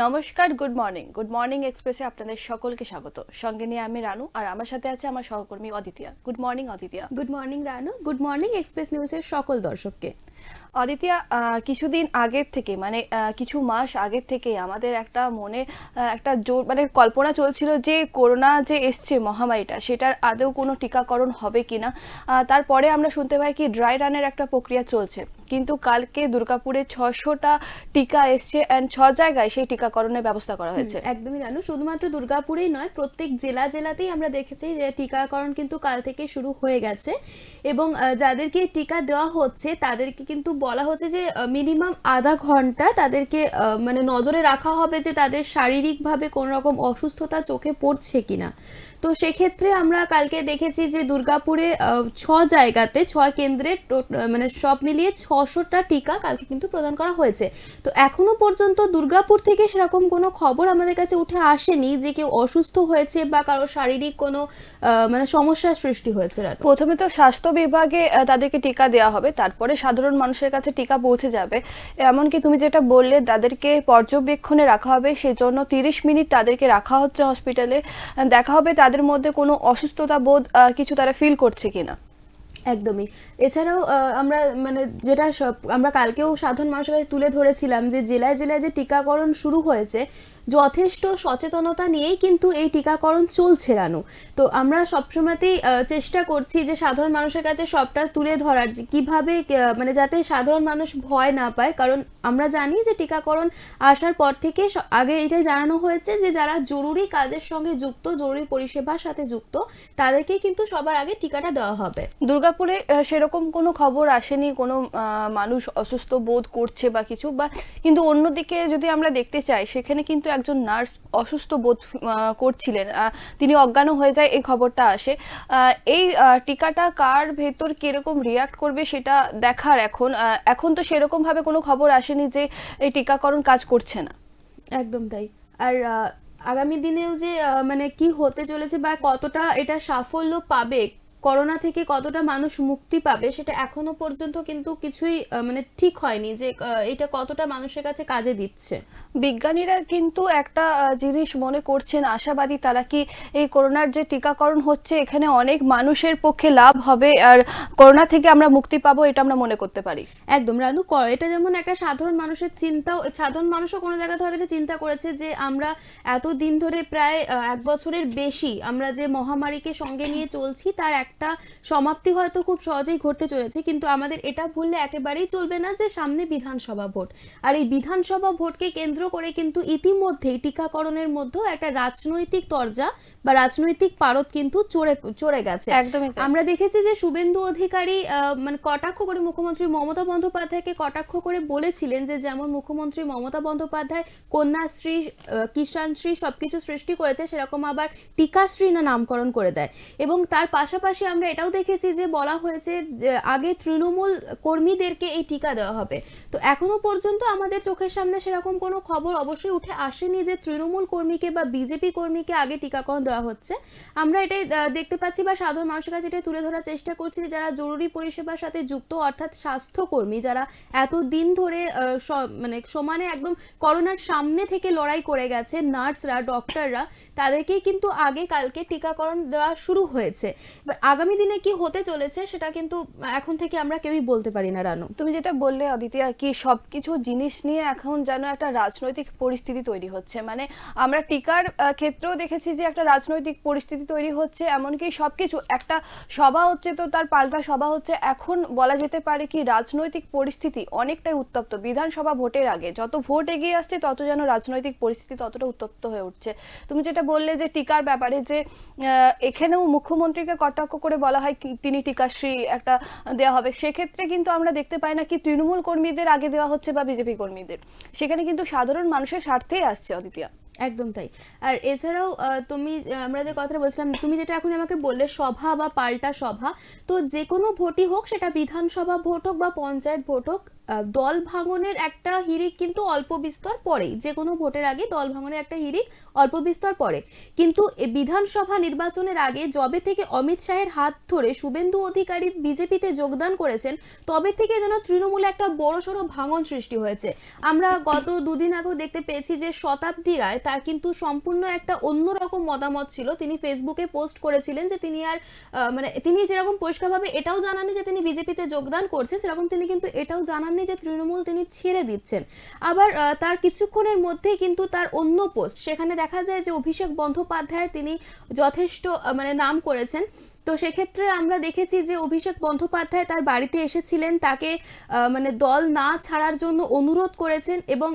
নমস্কার, good morning এক্সপ্রেসে আপনাদের সকলকে স্বাগত। সঙ্গে নিয়ে আমি রানু, আর আমার সাথে আছে আমার সহকর্মী Aditya. Good morning Aditya. Good morning Ranu, good morning Express নিউজের সকল দর্শককে। অদিতিয়া, কিছুদিন আগের থেকে মানে কিছু মাস আগের থেকে আমাদের একটা মনে একটা জোর মানে কল্পনা চলছিল যে করোনা যে এসছে মহামারীটা, সেটার আদৌ কোনো টিকাকরণ হবে কিনা। তারপরে আমরা শুনতে পাই কি ড্রাই রানের একটা প্রক্রিয়া চলছে, কিন্তু কালকে দুর্গাপুরে 600টা টিকা এসছে অ্যান্ড 6 জায়গায় সেই টিকাকরণের ব্যবস্থা করা হয়েছে। একদমই রানু, শুধুমাত্র দুর্গাপুরেই নয়, প্রত্যেক জেলাতেই আমরা দেখেছি যে টিকাকরণ কিন্তু কাল থেকে শুরু হয়ে গেছে। এবং যাদেরকে টিকা দেওয়া হচ্ছে তাদেরকে কিন্তু বলা হচ্ছে যে মিনিমাম আধা ঘন্টা তাদেরকে মানে নজরে রাখা হবে যে তাদের শারীরিকভাবে কোনো রকম অসুস্থতা চোখে পড়ছে কিনা। তো সেক্ষেত্রে আমরা কালকে দেখেছি যে দুর্গাপুরে 6 জায়গাতে 6 কেন্দ্রে মানে সব মিলিয়ে 600টা টিকা কালকে কিন্তু প্রদান করা হয়েছে। তো এখনো পর্যন্ত দুর্গাপুর থেকে সেরকম কোনো খবর আমাদের কাছে উঠে আসেনি যে কেউ অসুস্থ হয়েছে বা কারো শারীরিক কোনো মানে সমস্যার সৃষ্টি হয়েছে। প্রথমে তো স্বাস্থ্য বিভাগে তাদেরকে টিকা দেওয়া হবে, তারপরে সাধারণ মানুষের কাছে টিকা পৌঁছে যাবে। এমনকি তুমি যেটা বললে তাদেরকে পর্যবেক্ষণে রাখা হবে, সেজন্য 30 মিনিট তাদেরকে রাখা হচ্ছে হসপিটালে। দেখা হবে তাদের মধ্যে কোনো অসুস্থতা বোধ কিছু তারা ফিল করছে কিনা। একদমই। এছাড়াও আমরা মানে যেটা আমরা কালকেও সাধারণ মানুষের কাছে তুলে ধরেছিলাম যে জেলায় জেলায় যে টিকাকরণ শুরু হয়েছে, যথেষ্ট সচেতনতা নিয়েই কিন্তু এই টিকাকরণ চলছে রানু। তো আমরা সবসময়তেই চেষ্টা করছি যে সাধারণ মানুষের কাছে সবটা তুলে ধরার, যে কীভাবে মানে যাতে সাধারণ মানুষ ভয় না পায়। কারণ আমরা জানি যে টিকাকরণ আসার পর থেকে আগে এটাই জানানো হয়েছে যে যারা জরুরি কাজের সঙ্গে যুক্ত, জরুরি পরিষেবার সাথে যুক্ত, তাদেরকেই কিন্তু সবার আগে টিকাটা দেওয়া হবে। দুর্গাপুরে সেরকম কোনো খবর আসেনি কোনো মানুষ অসুস্থ বোধ করছে বা কিছু, বা কিন্তু অন্যদিকে যদি আমরা দেখতে চাই, সেখানে কিন্তু একজন নার্স অসুস্থ বোধ করছিলেন, তিনি অজ্ঞান হয়ে যায়, এই খবরটা আসে। এই টিকাটা কার ভেতর কিরকম রিয়াক্ট করবে সেটা দেখার। এখন তো সেরকম ভাবে কোনো খবর আসেনি যে এই টিকাকরণ কাজ করছে না। একদম তাই। আর আগামী দিনেও যে মানে কি হতে চলেছে বা কতটা এটা সাফল্য পাবে, করোনা থেকে কতটা মানুষ মুক্তি পাবে, সেটা এখনো পর্যন্ত কিন্তু কিছুই মানে ঠিক হয়নি যে এটা কতটা মানুষের কাছে কাজে দিচ্ছে। বিজ্ঞানীরা কিন্তু একটা জিনিস মনে করছেন, আশাবাদী তারা, কি এই করোনার যে টিকাকরণ হচ্ছে এখানে অনেক মানুষের পক্ষে লাভ হবে আর করোনা থেকে আমরা মুক্তি পাবো, এটা আমরা মনে করতে পারি। একদম রানু, এটা যেমন একটা সাধারণ মানুষের চিন্তাও, সাধারণ মানুষও কোনো জায়গাতে হয়তো এটা চিন্তা করেছে যে আমরা এত দিন ধরে প্রায় 1 বছরের বেশি আমরা যে মহামারীকে সঙ্গে নিয়ে চলছি, তার একটা সমাপ্তি হয়তো খুব সহজেই ঘটতে চলেছে। কিন্তু আমাদের এটা ভুললে একেবারেই চলবে না যে সামনে বিধানসভা ভোট, আর এই বিধানসভা ভোটকে কেন্দ্র করে কিন্তু ইতিমধ্যেই টিকাকরণের মধ্যে একটা রাজনৈতিক তরজা বা রাজনৈতিক পারদ কিন্তু চড়ে গেছে। একদমই আমরা দেখেছি যে শুভেন্দু অধিকারী মানে কটাক্ষ করে মুখ্যমন্ত্রী মমতা বন্দ্যোপাধ্যায়কে কটাক্ষ করে বলেছিলেন যে যেমন মুখ্যমন্ত্রী মমতা বন্দ্যোপাধ্যায় কন্যাশ্রী, কিষাণশ্রী সবকিছু সৃষ্টি করেছে, সেরকম আবার টিকাশ্রী না নামকরণ করে দেয়। এবং তার পাশাপাশি আমরা এটাও দেখেছি যে বলা হয়েছে যে আগে তৃণমূল কর্মীদেরকে এই টিকা দেওয়া হবে। তো এখনো পর্যন্ত আমাদের চোখের সামনে সেরকম কোনো খবর অবশ্যই উঠে আসেনি যে তৃণমূল কর্মীকে বা বিজেপি কর্মীকে আগে টিকাকরণ দেওয়া হচ্ছে। আমরা এটাই দেখতে পাচ্ছি বা সাধারণ মানুষের কাছে এটাই তুলে ধরার চেষ্টা করছি যে যারা জরুরি পরিষেবার সাথে যুক্ত, অর্থাৎ স্বাস্থ্যকর্মী যারা এত দিন ধরে মানে সমানে একদম করোনার সামনে থেকে লড়াই করে গেছে, নার্সরা, ডক্টররা, তাদেরকেই কিন্তু আগে কালকে টিকাকরণ দেওয়া শুরু হয়েছে। এবার আগামী দিনে কি হতে চলেছে সেটা কিন্তু এখন থেকে আমরা কেউই বলতে পারি না রানু। তুমি যেটা বললে অদিতিয়া, কি সবকিছু জিনিস নিয়ে এখন যেন একটা রাজনৈতিক পরিস্থিতি তৈরি হচ্ছে। মানে আমরা টিকার ক্ষেত্রেও দেখেছি যে একটা রাজনৈতিক পরিস্থিতি তৈরি হচ্ছে, এমনকি সবকিছু একটা সভা হচ্ছে তো তার পাল্টা সভা হচ্ছে। এখন বলা যেতে পারে কি রাজনৈতিক পরিস্থিতি অনেকটাই উত্তপ্ত। বিধানসভা ভোটের আগে যত ভোট এগিয়ে আসছে তত যেন রাজনৈতিক পরিস্থিতি ততটা উত্তপ্ত হয়ে উঠছে। তুমি যেটা বললে যে টিকার ব্যাপারে, যে এখানেও মুখ্যমন্ত্রীকে কটাক্ষ করে বলা হয় তিনি টিকাশ্রী একটা দেওয়া হবে, সেক্ষেত্রে কিন্তু আমরা দেখতে পাই না কি তৃণমূল কর্মীদের আগে দেওয়া হচ্ছে বা বিজেপি কর্মীদের। সেখানে কিন্তু সাধারণ মানুষের স্বার্থেই আসছে অদিতিয়া। একদম তাই। আর এছাড়াও তুমি আমরা যে কথাটা বলছিলাম, তুমি যেটা এখন আমাকে বললে সভা বা পাল্টা সভা, তো যে কোনো ভোটই হোক, সেটা বিধানসভা ভোট হোক বা পঞ্চায়েত ভোট হোক, দল ভাঙনের একটা হিড়িক কিন্তু অল্প বিস্তর পরেই, যে কোনো ভোটের আগে দল ভাঙনের একটা হিড়িক অল্প বিস্তর পরে, কিন্তু বিধানসভা নির্বাচনের আগে যবে থেকে অমিত শাহের হাত ধরে শুভেন্দু অধিকারী বিজেপিতে যোগদান করেছেন, তবে থেকে যেন তৃণমূলে একটা বড়সড় ভাঙন সৃষ্টি হয়েছে। আমরা গত দুদিন আগেও দেখতে পেয়েছি যে শতাব্দী রায়, তার কিন্তু সম্পূর্ণ একটা অন্যরকম মতামত ছিল। তিনি ফেসবুকে পোস্ট করেছিলেন যে তিনি আর মানে তিনি যেরকম পরিষ্কারভাবে এটাও জানাননি যে তিনি বিজেপিতে যোগদান করছেন, সেরকম তিনি কিন্তু এটাও জানাননি যে তৃণমূল তিনি ছেড়ে দিচ্ছেন। আবার তার কিছুক্ষণের মধ্যেই কিন্তু তার অন্য পোস্ট, সেখানে দেখা যায় যে অভিষেক বন্দ্যোপাধ্যায়ের তিনি যথেষ্ট মানে নাম করেছেন। তো সেক্ষেত্রে আমরা দেখেছি যে অভিষেক বন্দ্যোপাধ্যায় তার বাড়িতে এসেছিলেন, তাকে মানে দল না ছাড়ার জন্য অনুরোধ করেছেন। এবং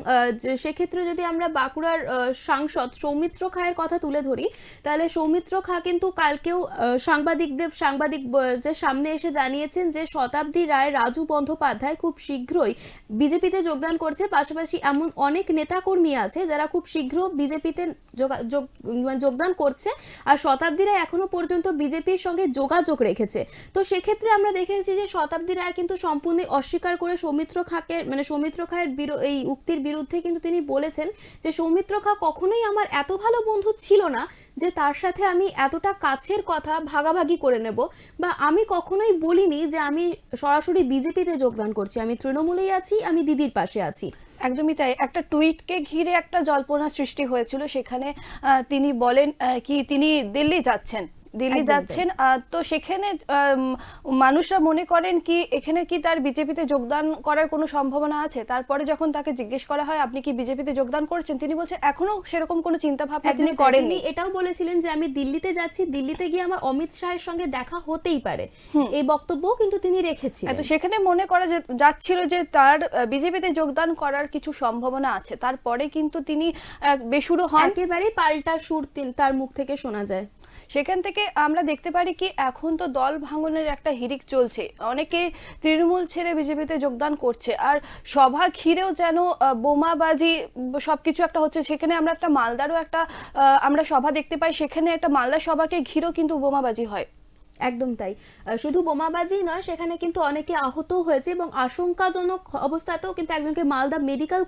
সেক্ষেত্রে যদি আমরা বাঁকুড়ার সাংসদ সৌমিত্র খায়ের কথা তুলে ধরি, তাহলে সৌমিত্র খা কিন্তু কালকেও সাংবাদিকদের সামনে এসে জানিয়েছেন যে শতাব্দী রায়, রাজু বন্দ্যোপাধ্যায় খুব শীঘ্রই বিজেপিতে যোগদান করছে। পাশাপাশি এমন অনেক নেতাকর্মী আছে যারা খুব শীঘ্র বিজেপিতে যোগদান করছে, আর শতাব্দী রায় এখনো পর্যন্ত বিজেপির সঙ্গে যোগাযোগ রেখেছে। তো সেক্ষেত্রে আমরা দেখেছি যে শতাব্দী রায় কিন্তু সম্পূর্ণ অস্বীকার করে সৌমিত্র খায়ের এই উক্তির বিরুদ্ধে কিন্তু তিনি বলেছেন যে সৌমিত্র খা কখনোই আমার এত ভালো বন্ধু ছিল না যে তার সাথে আমি এতটা কাছের কথা ভাগাভাগি করে নেব, বা আমি কখনোই বলিনি যে আমি সরাসরি বিজেপিতে যোগদান করছি, আমি তৃণমূলেই আছি, আমি দিদির পাশে আছি। একদমই তাই। একটা টুইটকে ঘিরে একটা জল্পনা সৃষ্টি হয়েছিল, সেখানে তিনি বলেন কি তিনি দিল্লি যাচ্ছেন। তো সেখানে মানুষরা মনে করেন কি এখানে কি তার বিজেপিতে যোগদান করার কোনো সম্ভাবনা আছে। তারপরে যখন তাকে জিজ্ঞেস করা হয় আপনি কি বিজেপিতে যোগদান করছেন, তিনি বলছেন এখনো সেরকম কোনো চিন্তা ভাবনা তিনি করেননি। এটাও বলেছিলেন যে আমি দিল্লিতে যাচ্ছি, দিল্লিতে গিয়ে আমার অমিত শাহের সঙ্গে দেখা হতেই পারে, এই বক্তব্যও কিন্তু তিনি রেখেছিলেন। তো সেখানে মনে করা যাচ্ছিল যে তার বিজেপিতে যোগদান করার কিছু সম্ভাবনা আছে। তারপরে কিন্তু তিনি বেসুরো হন, একেবারেই পাল্টা সুর তার মুখ থেকে শোনা যায়। সেখান থেকে আমরা দেখতে পারি কি এখন তো দল ভাঙনের একটা হিড়িক চলছে, অনেকে তৃণমূল ছেড়ে বিজেপিতে যোগদান করছে, আর সভা ঘিরেও যেন বোমাবাজি সবকিছু একটা হচ্ছে। সেখানে আমরা একটা মালদারও একটা আমরা সভা দেখতে পাই, সেখানে একটা মালদা সভাকে ঘিরেও কিন্তু বোমাবাজি হয়। একদম তাই, শুধু বোমাবাজি নয়, সেখানে কিন্তু অনেকে আহত হয়েছে এবং আশঙ্কাজনক অবস্থাতেও কিন্তু একজনকে মালদা মেডিকেল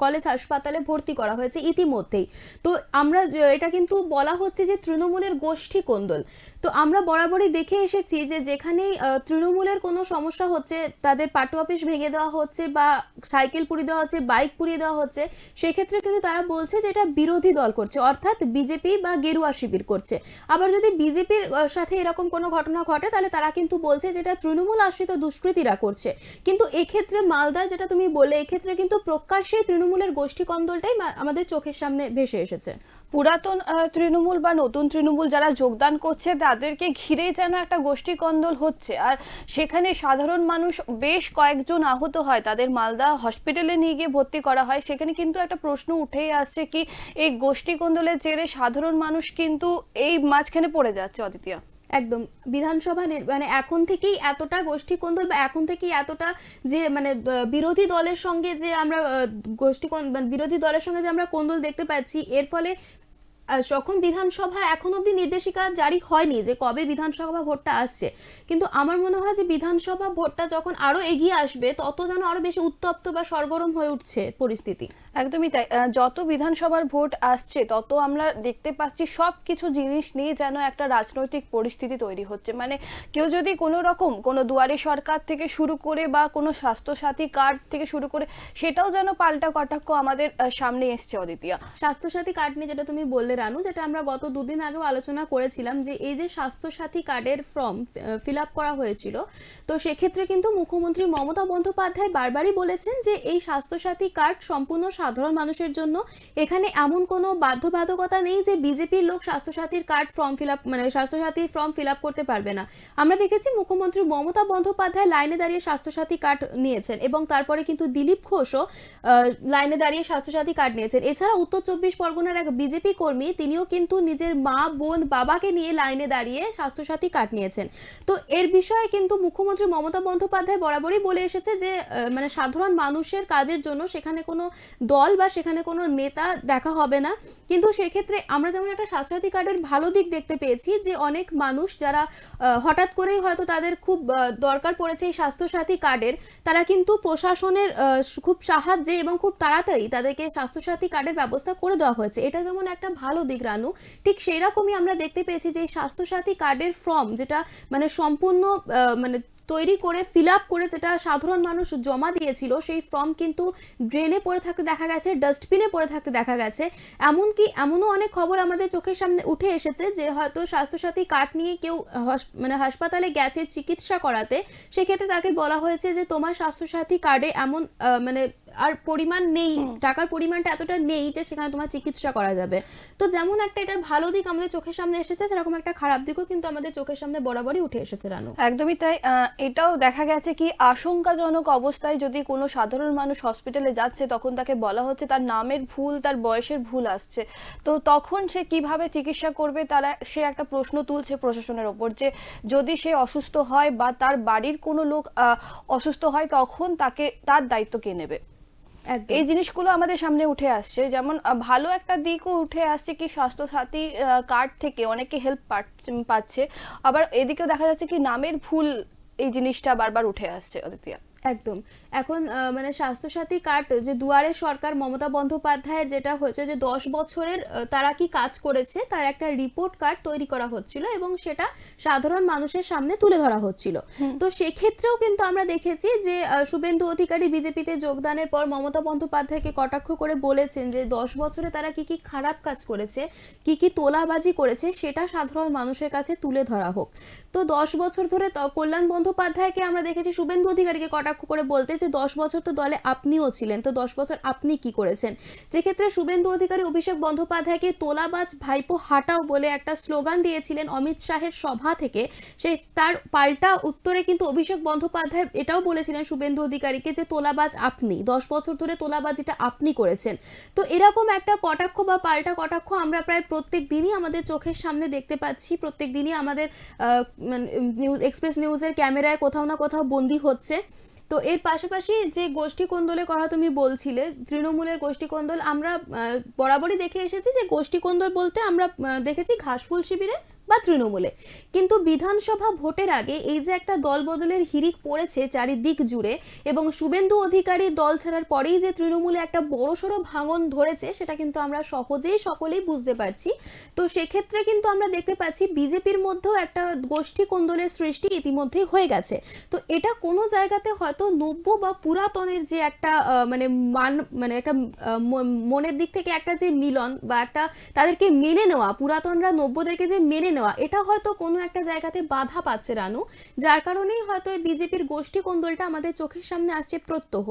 কলেজ হাসপাতালে ভর্তি করা হয়েছে ইতিমধ্যেই। তো আমরা এটা কিন্তু বলা হচ্ছে যে তৃণমূলের গোষ্ঠী কোন্দল। তো আমরা বরাবরই দেখে এসেছি যে যেখানেই তৃণমূলের কোনো সমস্যা হচ্ছে, তাদের পার্টি অফিস ভেঙে দেওয়া হচ্ছে বা সাইকেল পুড়িয়ে দেওয়া হচ্ছে, বাইক পুড়িয়ে দেওয়া হচ্ছে, সেক্ষেত্রে কিন্তু তারা বলছে যে এটা বিরোধী দল করছে, অর্থাৎ বিজেপি বা গেরুয়া শিবির করছে। আবার যদি বিজেপির সাথে এরকম কোনো ঘটনা ঘটে, তাহলে তারা কিন্তু বলছে যেটা তৃণমূল আশ্রিত দুষ্কৃতীরা করছে। কিন্তু এক্ষেত্রে মালদা যেটা তুমি বলে, এক্ষেত্রে কিন্তু প্রকাশ্যে তৃণমূলের গোষ্ঠী কন্দলটাই আমাদের চোখের সামনে ভেসে এসেছে। পুরাতন তৃণমূল বা নতুন তৃণমূল যারা যোগদান করছে তাদেরকে ঘিরেই যেন একটা গোষ্ঠী কন্দল হচ্ছে, আর সেখানে সাধারণ মানুষ বেশ কয়েকজন আহত হয়, তাদের মালদা হসপিটালে নিয়ে গিয়ে ভর্তি করা হয়। সেখানে কিন্তু একটা প্রশ্ন উঠেই আসছে কি এই গোষ্ঠী কন্দলের জেরে সাধারণ মানুষ কিন্তু এই মাঝখানে পড়ে যাচ্ছে। অদিতিয়া, একদম বিধানসভা মানে এখন থেকেই এতটা গোষ্ঠী কোন্দল বা এখন থেকেই এতটা যে মানে বিরোধী দলের সঙ্গে যে আমরা বিরোধী দলের সঙ্গে যে আমরা কোন্দল দেখতে পাচ্ছি, এর ফলে যখন বিধানসভার এখন অবধি নির্দেশিকা জারি হয়নি যে কবে বিধানসভা ভোটটা আসছে, কিন্তু আমার মনে হয় যে বিধানসভা ভোটটা যখন আরো এগিয়ে আসবে তত যেন আরো বেশি উত্তপ্ত বা সরগরম হয়ে উঠছে পরিস্থিতি। একদমই তাই। যত বিধানসভার ভোট আসছে তত আমরা দেখতে পাচ্ছি সব কিছু জিনিস নিয়ে যেন একটা রাজনৈতিক পরিস্থিতি তৈরি হচ্ছে। মানে কেউ যদি কোনো রকম কোনো দুয়ারে সরকার থেকে শুরু করে বা কোনো স্বাস্থ্যসাথী কার্ড থেকে শুরু করে, সেটাও যেন পাল্টা কটাক্ষ আমাদের সামনে এসছে। অদিতিয়া, স্বাস্থ্যসাথী কার্ড নিয়ে যেটা তুমি বললে রানু, যেটা আমরা গত দুদিন আগেও আলোচনা করেছিলাম যে এই যে স্বাস্থ্যসাথী কার্ডের ফর্ম ফিল আপ করা হয়েছিল, তো সেক্ষেত্রে কিন্তু মুখ্যমন্ত্রী মমতা বন্দ্যোপাধ্যায় বারবারই বলেছেন যে এই স্বাস্থ্যসাথী কার্ড সম্পূর্ণ সাধারণ মানুষের জন্য, এখানে এমন কোনো বাধ্যবাধকতা নেই যে বিজেপির লোক স্বাস্থ্যসাথীর কার্ড ফর্ম ফিল আপ মানে স্বাস্থ্যসাথী ফর্ম ফিল আপ করতে পারবে না। আমরা দেখেছি মুখ্যমন্ত্রী মমতা বন্দ্যোপাধ্যায় লাইনে দাঁড়িয়ে স্বাস্থ্যসাথী কার্ড নিয়েছেন এবং তারপরে কিন্তু দিলীপ ঘোষও লাইনে দাঁড়িয়ে স্বাস্থ্যসাথী কার্ড নিয়েছেন। এছাড়া উত্তর 24 পরগনার এক বিজেপি কর্মী, তিনিও কিন্তু নিজের মা, বোন, বাবাকে নিয়ে লাইনে দাঁড়িয়ে স্বাস্থ্যসাথী কার্ড নিয়েছেন। তো এর বিষয়ে কিন্তু মুখ্যমন্ত্রী মমতা বন্দ্যোপাধ্যায় বরাবরই বলে এসেছে যে মানে সাধারণ মানুষের কাজের জন্য সেখানে কোনো দল বা সেখানে কোনো নেতা দেখা হবে না। কিন্তু সেক্ষেত্রে আমরা যেমন একটা স্বাস্থ্যসাথী কার্ডের ভালো দিক দেখতে পেয়েছি যে অনেক মানুষ যারা হঠাৎ করেই হয়তো তাদের খুব দরকার পড়েছে এই স্বাস্থ্যসাথী কার্ডের, তারা কিন্তু প্রশাসনের খুব সাহায্যে এবং খুব তাড়াতাড়ি তাদেরকে স্বাস্থ্যসাথী কার্ডের ব্যবস্থা করে দেওয়া হয়েছে। এটা যেমন একটা ভালো দিক রানু, ঠিক সেই রকমই আমরা দেখতে পেয়েছি যে এই স্বাস্থ্যসাথী কার্ডের ফর্ম যেটা মানে সম্পূর্ণ মানে তৈরি করে ফিল আপ করে যেটা সাধারণ মানুষ জমা দিয়েছিল, সেই ফর্ম কিন্তু ড্রেনে পড়ে থাকতে দেখা গেছে, ডাস্টবিনে পড়ে থাকতে দেখা গেছে। এমনকি এমনও অনেক খবর আমাদের চোখের সামনে উঠে এসেছে যে হয়তো স্বাস্থ্যসাথী কার্ড নিয়ে কেউ মানে হাসপাতালে গেছে চিকিৎসা করাতে, সেক্ষেত্রে তাকে বলা হয়েছে যে তোমার স্বাস্থ্যসাথী কার্ডে এমন মানে আর পরিমাণ নেই, টাকার পরিমাণটা এতটা নেই যে সেখানে তোমার চিকিৎসা করা যাবে। তো যেমন একটা এটার ভালো দিক আমাদের চোখের সামনে এসেছে, সেরকম একটা খারাপ দিকও কিন্তু আমাদের চোখের সামনে বরাবরই উঠে এসেছে রানু। একদমই তাই। এটাও দেখা গেছে কি আশঙ্কাজনক অবস্থায় যদি কোনো সাধারণ মানুষ হসপিটালে যাচ্ছে তখন তাকে বলা হচ্ছে তার নামের ভুল, তার বয়সের ভুল আসছে, তো তখন সে কিভাবে চিকিৎসা করবে, সে একটা প্রশ্ন তুলছে প্রশাসনের ওপর যে যদি সে অসুস্থ হয় বা তার বাড়ির কোনো লোক অসুস্থ হয় তখন তার দায়িত্ব কে নেবে। একদম এই জিনিসগুলো আমাদের সামনে উঠে আসছে। যেমন ভালো একটা দিকও উঠে আসছে কি স্বাস্থ্যসাথী কার্ড থেকে অনেকে হেল্প পাচ্ছে, আবার এদিকেও দেখা যাচ্ছে কি নামের ভুল, এই জিনিসটা বারবার উঠে আসছে অদিতিয়া। একদম। এখন মানে স্বাস্থ্যসাথী কার্ড যে দুয়ারে সরকার মমতা বন্দ্যোপাধ্যায়ের যেটা হয়েছে যে 10 বছরের তারা কি কাজ করেছে তার একটা রিপোর্ট কার্ড তৈরি করা হচ্ছিল এবং সেটা সাধারণ মানুষের সামনে তুলে ধরা হচ্ছিল। তো সেক্ষেত্রেও কিন্তু আমরা দেখেছি যে শুভেন্দু অধিকারী বিজেপিতে যোগদানের পর মমতা বন্দ্যোপাধ্যায়কে কটাক্ষ করে বলেছেন যে 10 বছরে তারা কি কি খারাপ কাজ করেছে, কি কি তোলাবাজি করেছে সেটা সাধারণ মানুষের কাছে তুলে ধরা হোক। তো 10 বছর ধরে কল্যাণ বন্দ্যোপাধ্যায়কে আমরা দেখেছি শুভেন্দু অধিকারীকে কটাক্ষ করে বলতে যে 10 বছর তো দলে আপনিও ছিলেন, তো 10 বছর আপনি কি করেছেন। যে ক্ষেত্রে শুভেন্দু অধিকারী অভিষেক বন্দ্যোপাধ্যায়কে তোলাবাজ ভাইপো হাটাও বলে একটা স্লোগান দিয়েছিলেন অমিত শাহের সভা থেকে, সেই তার পাল্টা উত্তরে কিন্তু অভিষেক বন্দ্যোপাধ্যায় এটাও বলেছিলেন শুভেন্দু অধিকারীকে যে তোলাবাজ আপনি, 10 বছর ধরে তোলাবাজিটা আপনি করেছেন। তো এরকম একটা কটাক্ষ বা পাল্টা কটাক্ষ আমরা প্রায় প্রত্যেক দিনই আমাদের চোখের সামনে দেখতে পাচ্ছি, প্রত্যেক দিনই আমাদের নিউজ এক্সপ্রেস নিউজের ক্যামেরায় কোথাও না কোথাও বন্দী হচ্ছে। তো এর পাশাপাশি যে গোষ্ঠী কোন্দলের কথা তুমি বলছিলে, তৃণমূলের গোষ্ঠী কোন্দল, আমরা বরাবরই দেখে এসেছি যে গোষ্ঠী কোন্দল বলতে আমরা দেখেছি ঘাসফুল শিবিরে বা তৃণমূলে, কিন্তু বিধানসভা ভোটের আগে এই যে একটা দল বদলের হিড়িক পড়েছে চারিদিক জুড়ে এবং শুভেন্দু অধিকারী দল ছাড়ার পরেই যে তৃণমূলে একটা বড়সড় ভাঙন ধরেছে সেটা কিন্তু আমরা সহজেই সকলেই বুঝতে পারছি। তো সেক্ষেত্রে কিন্তু আমরা দেখতে পাচ্ছি বিজেপির মধ্যেও একটা গোষ্ঠী কোন্দলের সৃষ্টি ইতিমধ্যেই হয়ে গেছে। তো এটা কোনো জায়গাতে হয়তো নব্য বা পুরাতনের যে একটা মানে একটা মনের দিক থেকে একটা যে মিলন বা একটা তাদেরকে মেনে নেওয়া, পুরাতনরা নব্যদেরকে যে মেনে নেওয়া, এটা হয়তো কোনো একটা জায়গাতে বাধা পাচ্ছে রানু, যার কারণেই হয়তো এই বিজেপির গোষ্ঠী কোন্দলটা আমাদের চোখের সামনে আসছে প্রত্যহ।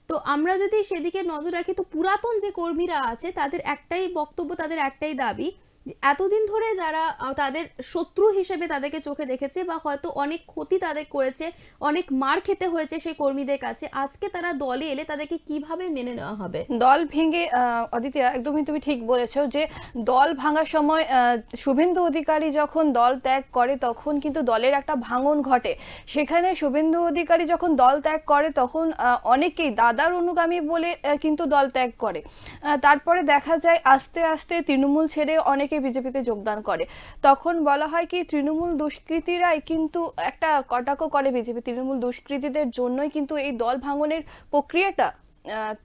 তো আমরা যদি সেদিকে নজর রাখি তো পুরাতন যে কর্মীরা আছে তাদের একটাই বক্তব্য, তাদের একটাই দাবি যে এতদিন ধরে যারা তাদের শত্রু হিসেবে তাদেরকে চোখে দেখেছে বা হয়তো অনেক ক্ষতি তাদের করেছে, অনেক মার খেতে হয়েছে সেই কর্মীদের কাছে, আজকে তারা দলে এলে তাদেরকে কিভাবে মেনে নেওয়া হবে। দল ভেঙে অদিতিয়া একদমই তুমি ঠিক বলেছো যে দল ভাঙার সময় শুভেন্দু অধিকারী যখন দল ত্যাগ করে তখন কিন্তু দলের একটা ভাঙন ঘটে। সেখানে শুভেন্দু অধিকারী যখন দল ত্যাগ করে তখন অনেকেই দাদার অনুগামী বলে কিন্তু দল ত্যাগ করে। তারপরে দেখা যায় আস্তে আস্তে তৃণমূল ছেড়ে অনেকে বিজেপিতে যোগদান করে। তখন বলা হয় কি তৃণমূল দুষ্কৃতীরাই কিন্তু একটা কটাক্ষ করে বিজেপি, তৃণমূল দুষ্কৃতীদের জন্যই কিন্তু এই দল ভাঙনের প্রক্রিয়াটা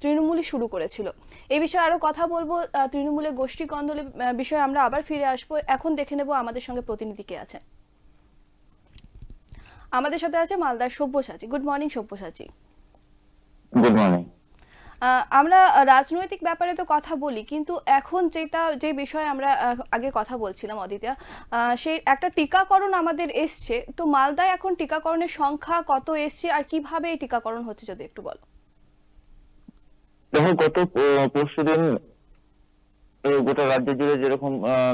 তৃণমূলই শুরু করেছিল। এই বিষয়ে আরো কথা বলবো, তৃণমূলের গোষ্ঠী কন্দলের বিষয়ে আমরা আবার ফিরে আসবো। এখন দেখে নেব আমাদের সঙ্গে প্রতিনিধি কে আছেন। আমাদের সাথে আছে মালদার Sabyasachi. Good morning Sabyasachi. Good morning. আমরা রাজনৈতিক ব্যাপারে তো কথা বলি, কিন্তু এখন যে বিষয়ে আমরা আগে কথা বলছিলাম অদিতিয়া, সেই একটা টিকাকরণ আমাদের এসছে, তো মালদায় এখন টিকাকরণের সংখ্যা কত এসছে আর কিভাবে এই টিকাকরণ হচ্ছে যদি একটু বলো। দেখো, গত পরশুদিন গোটা রাজ্য জুড়ে যেরকম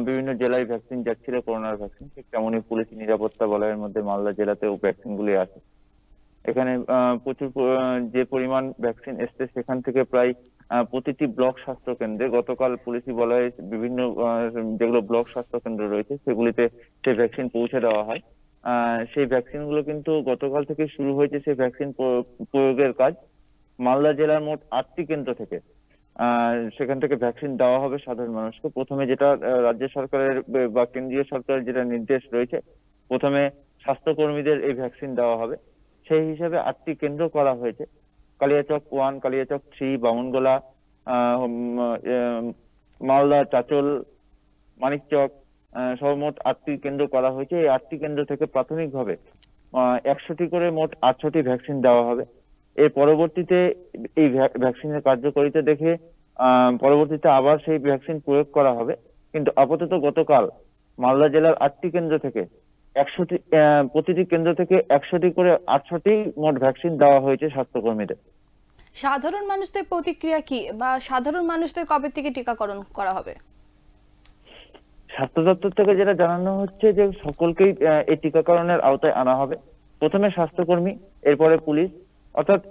বিভিন্ন জেলায় ভ্যাকসিন যাচ্ছিল করোনার ভ্যাকসিন, ঠিক তেমনই পুলিশ নিরাপত্তা বলয়ের মধ্যে মালদা জেলাতেও ভ্যাকসিন গুলি আসে। এখানে প্রচুর যে পরিমাণ ভ্যাকসিন এসছে সেখান থেকে প্রায় প্রতিটি ব্লক স্বাস্থ্য কেন্দ্রে গতকাল পুলিশি বলয়ে বিভিন্ন যেগুলো ব্লক স্বাস্থ্য কেন্দ্র রয়েছে সেগুলিতে সেই ভ্যাকসিন পৌঁছে দেওয়া হয়। সেই ভ্যাকসিন গুলো কিন্তু গতকাল থেকে শুরু হয়েছে সেই ভ্যাকসিন প্রয়োগের কাজ। মালদা জেলার মোট 8টি কেন্দ্র থেকে সেখান থেকে ভ্যাকসিন দেওয়া হবে সাধারণ মানুষকে। প্রথমে যেটা রাজ্য সরকারের বা কেন্দ্রীয় সরকারের যেটা নির্দেশ রয়েছে, প্রথমে স্বাস্থ্যকর্মীদের এই ভ্যাকসিন দেওয়া হবে। সেই হিসেবে 8টি কেন্দ্র করা হয়েছে। কালিয়াচক 1, কালিয়াচক 3, বামুনগোলা, মালদা, চাচল, মানিকচক সহ মোট 8টি কেন্দ্র করা হয়েছে। এই 8টি কেন্দ্র থেকে প্রাথমিকভাবে 100টি করে মোট 800টি ভ্যাকসিন দেওয়া হবে। এর পরবর্তীতে এই ভ্যাকসিনের কার্যকারিতা দেখে পরবর্তীতে আবার সেই ভ্যাকসিন প্রয়োগ করা হবে। কিন্তু আপাতত গতকাল মালদা জেলার 8টি কেন্দ্র থেকে 100টি প্রতিটি কেন্দ্র থেকে 100টি করে 800টি মোট ভ্যাকসিন দেওয়া হয়েছে স্বাস্থ্যকর্মীদের। সাধারণ মানুষদের প্রতিক্রিয়া কি, বা সাধারণ মানুষদের কবে থেকে টিকাকরণ করা হবে? স্বাস্থ্য দপ্তর থেকে যেটা জানানো হচ্ছে যে সকলকেই এই টিকাকরণের আওতায় আনা হবে। প্রথমে স্বাস্থ্যকর্মী, এরপরে পুলিশ, অর্থাৎ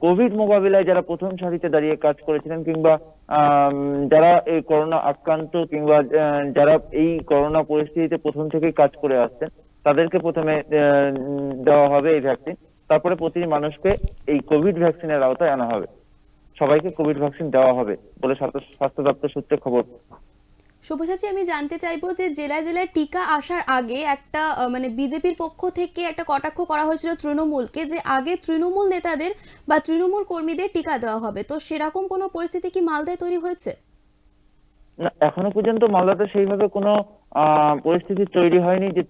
কোভিড মোকাবিলায় যারা প্রথম সারিতে দাঁড়িয়ে কাজ করেছিলেন, কিংবা যারা এই করোনা আক্রান্ত, কিংবা যারা এই করোনা পরিস্থিতিতে প্রথম থেকেই কাজ করে আসছেন, তাদেরকে প্রথমে দেওয়া হবে এই ভ্যাকসিন। তারপরে প্রতিটি মানুষকে এই কোভিড ভ্যাকসিনের আওতায় আনা হবে। সবাইকে কোভিড ভ্যাকসিন দেওয়া হবে বলে স্বাস্থ্য দপ্তর সূত্রে খবর। শুভসাচী, আমি জানতে চাইবো যে জেলায় জেলায় টিকা আসার আগে একটা মানে বিজেপির পক্ষ থেকে একটা কটাক্ষ করা হয়েছিল তৃণমূলকে, যে আগে তৃণমূল নেতাদের বা তৃণমূল কর্মীদের টিকা দেওয়া হবে। তো সেরকম কোনো পরিস্থিতি কি মালদায় তৈরি হয়েছে? না, এখনো পর্যন্ত মালদাতে সেইভাবে কোনো পরিস্থিতি তৈরি হয়নি যে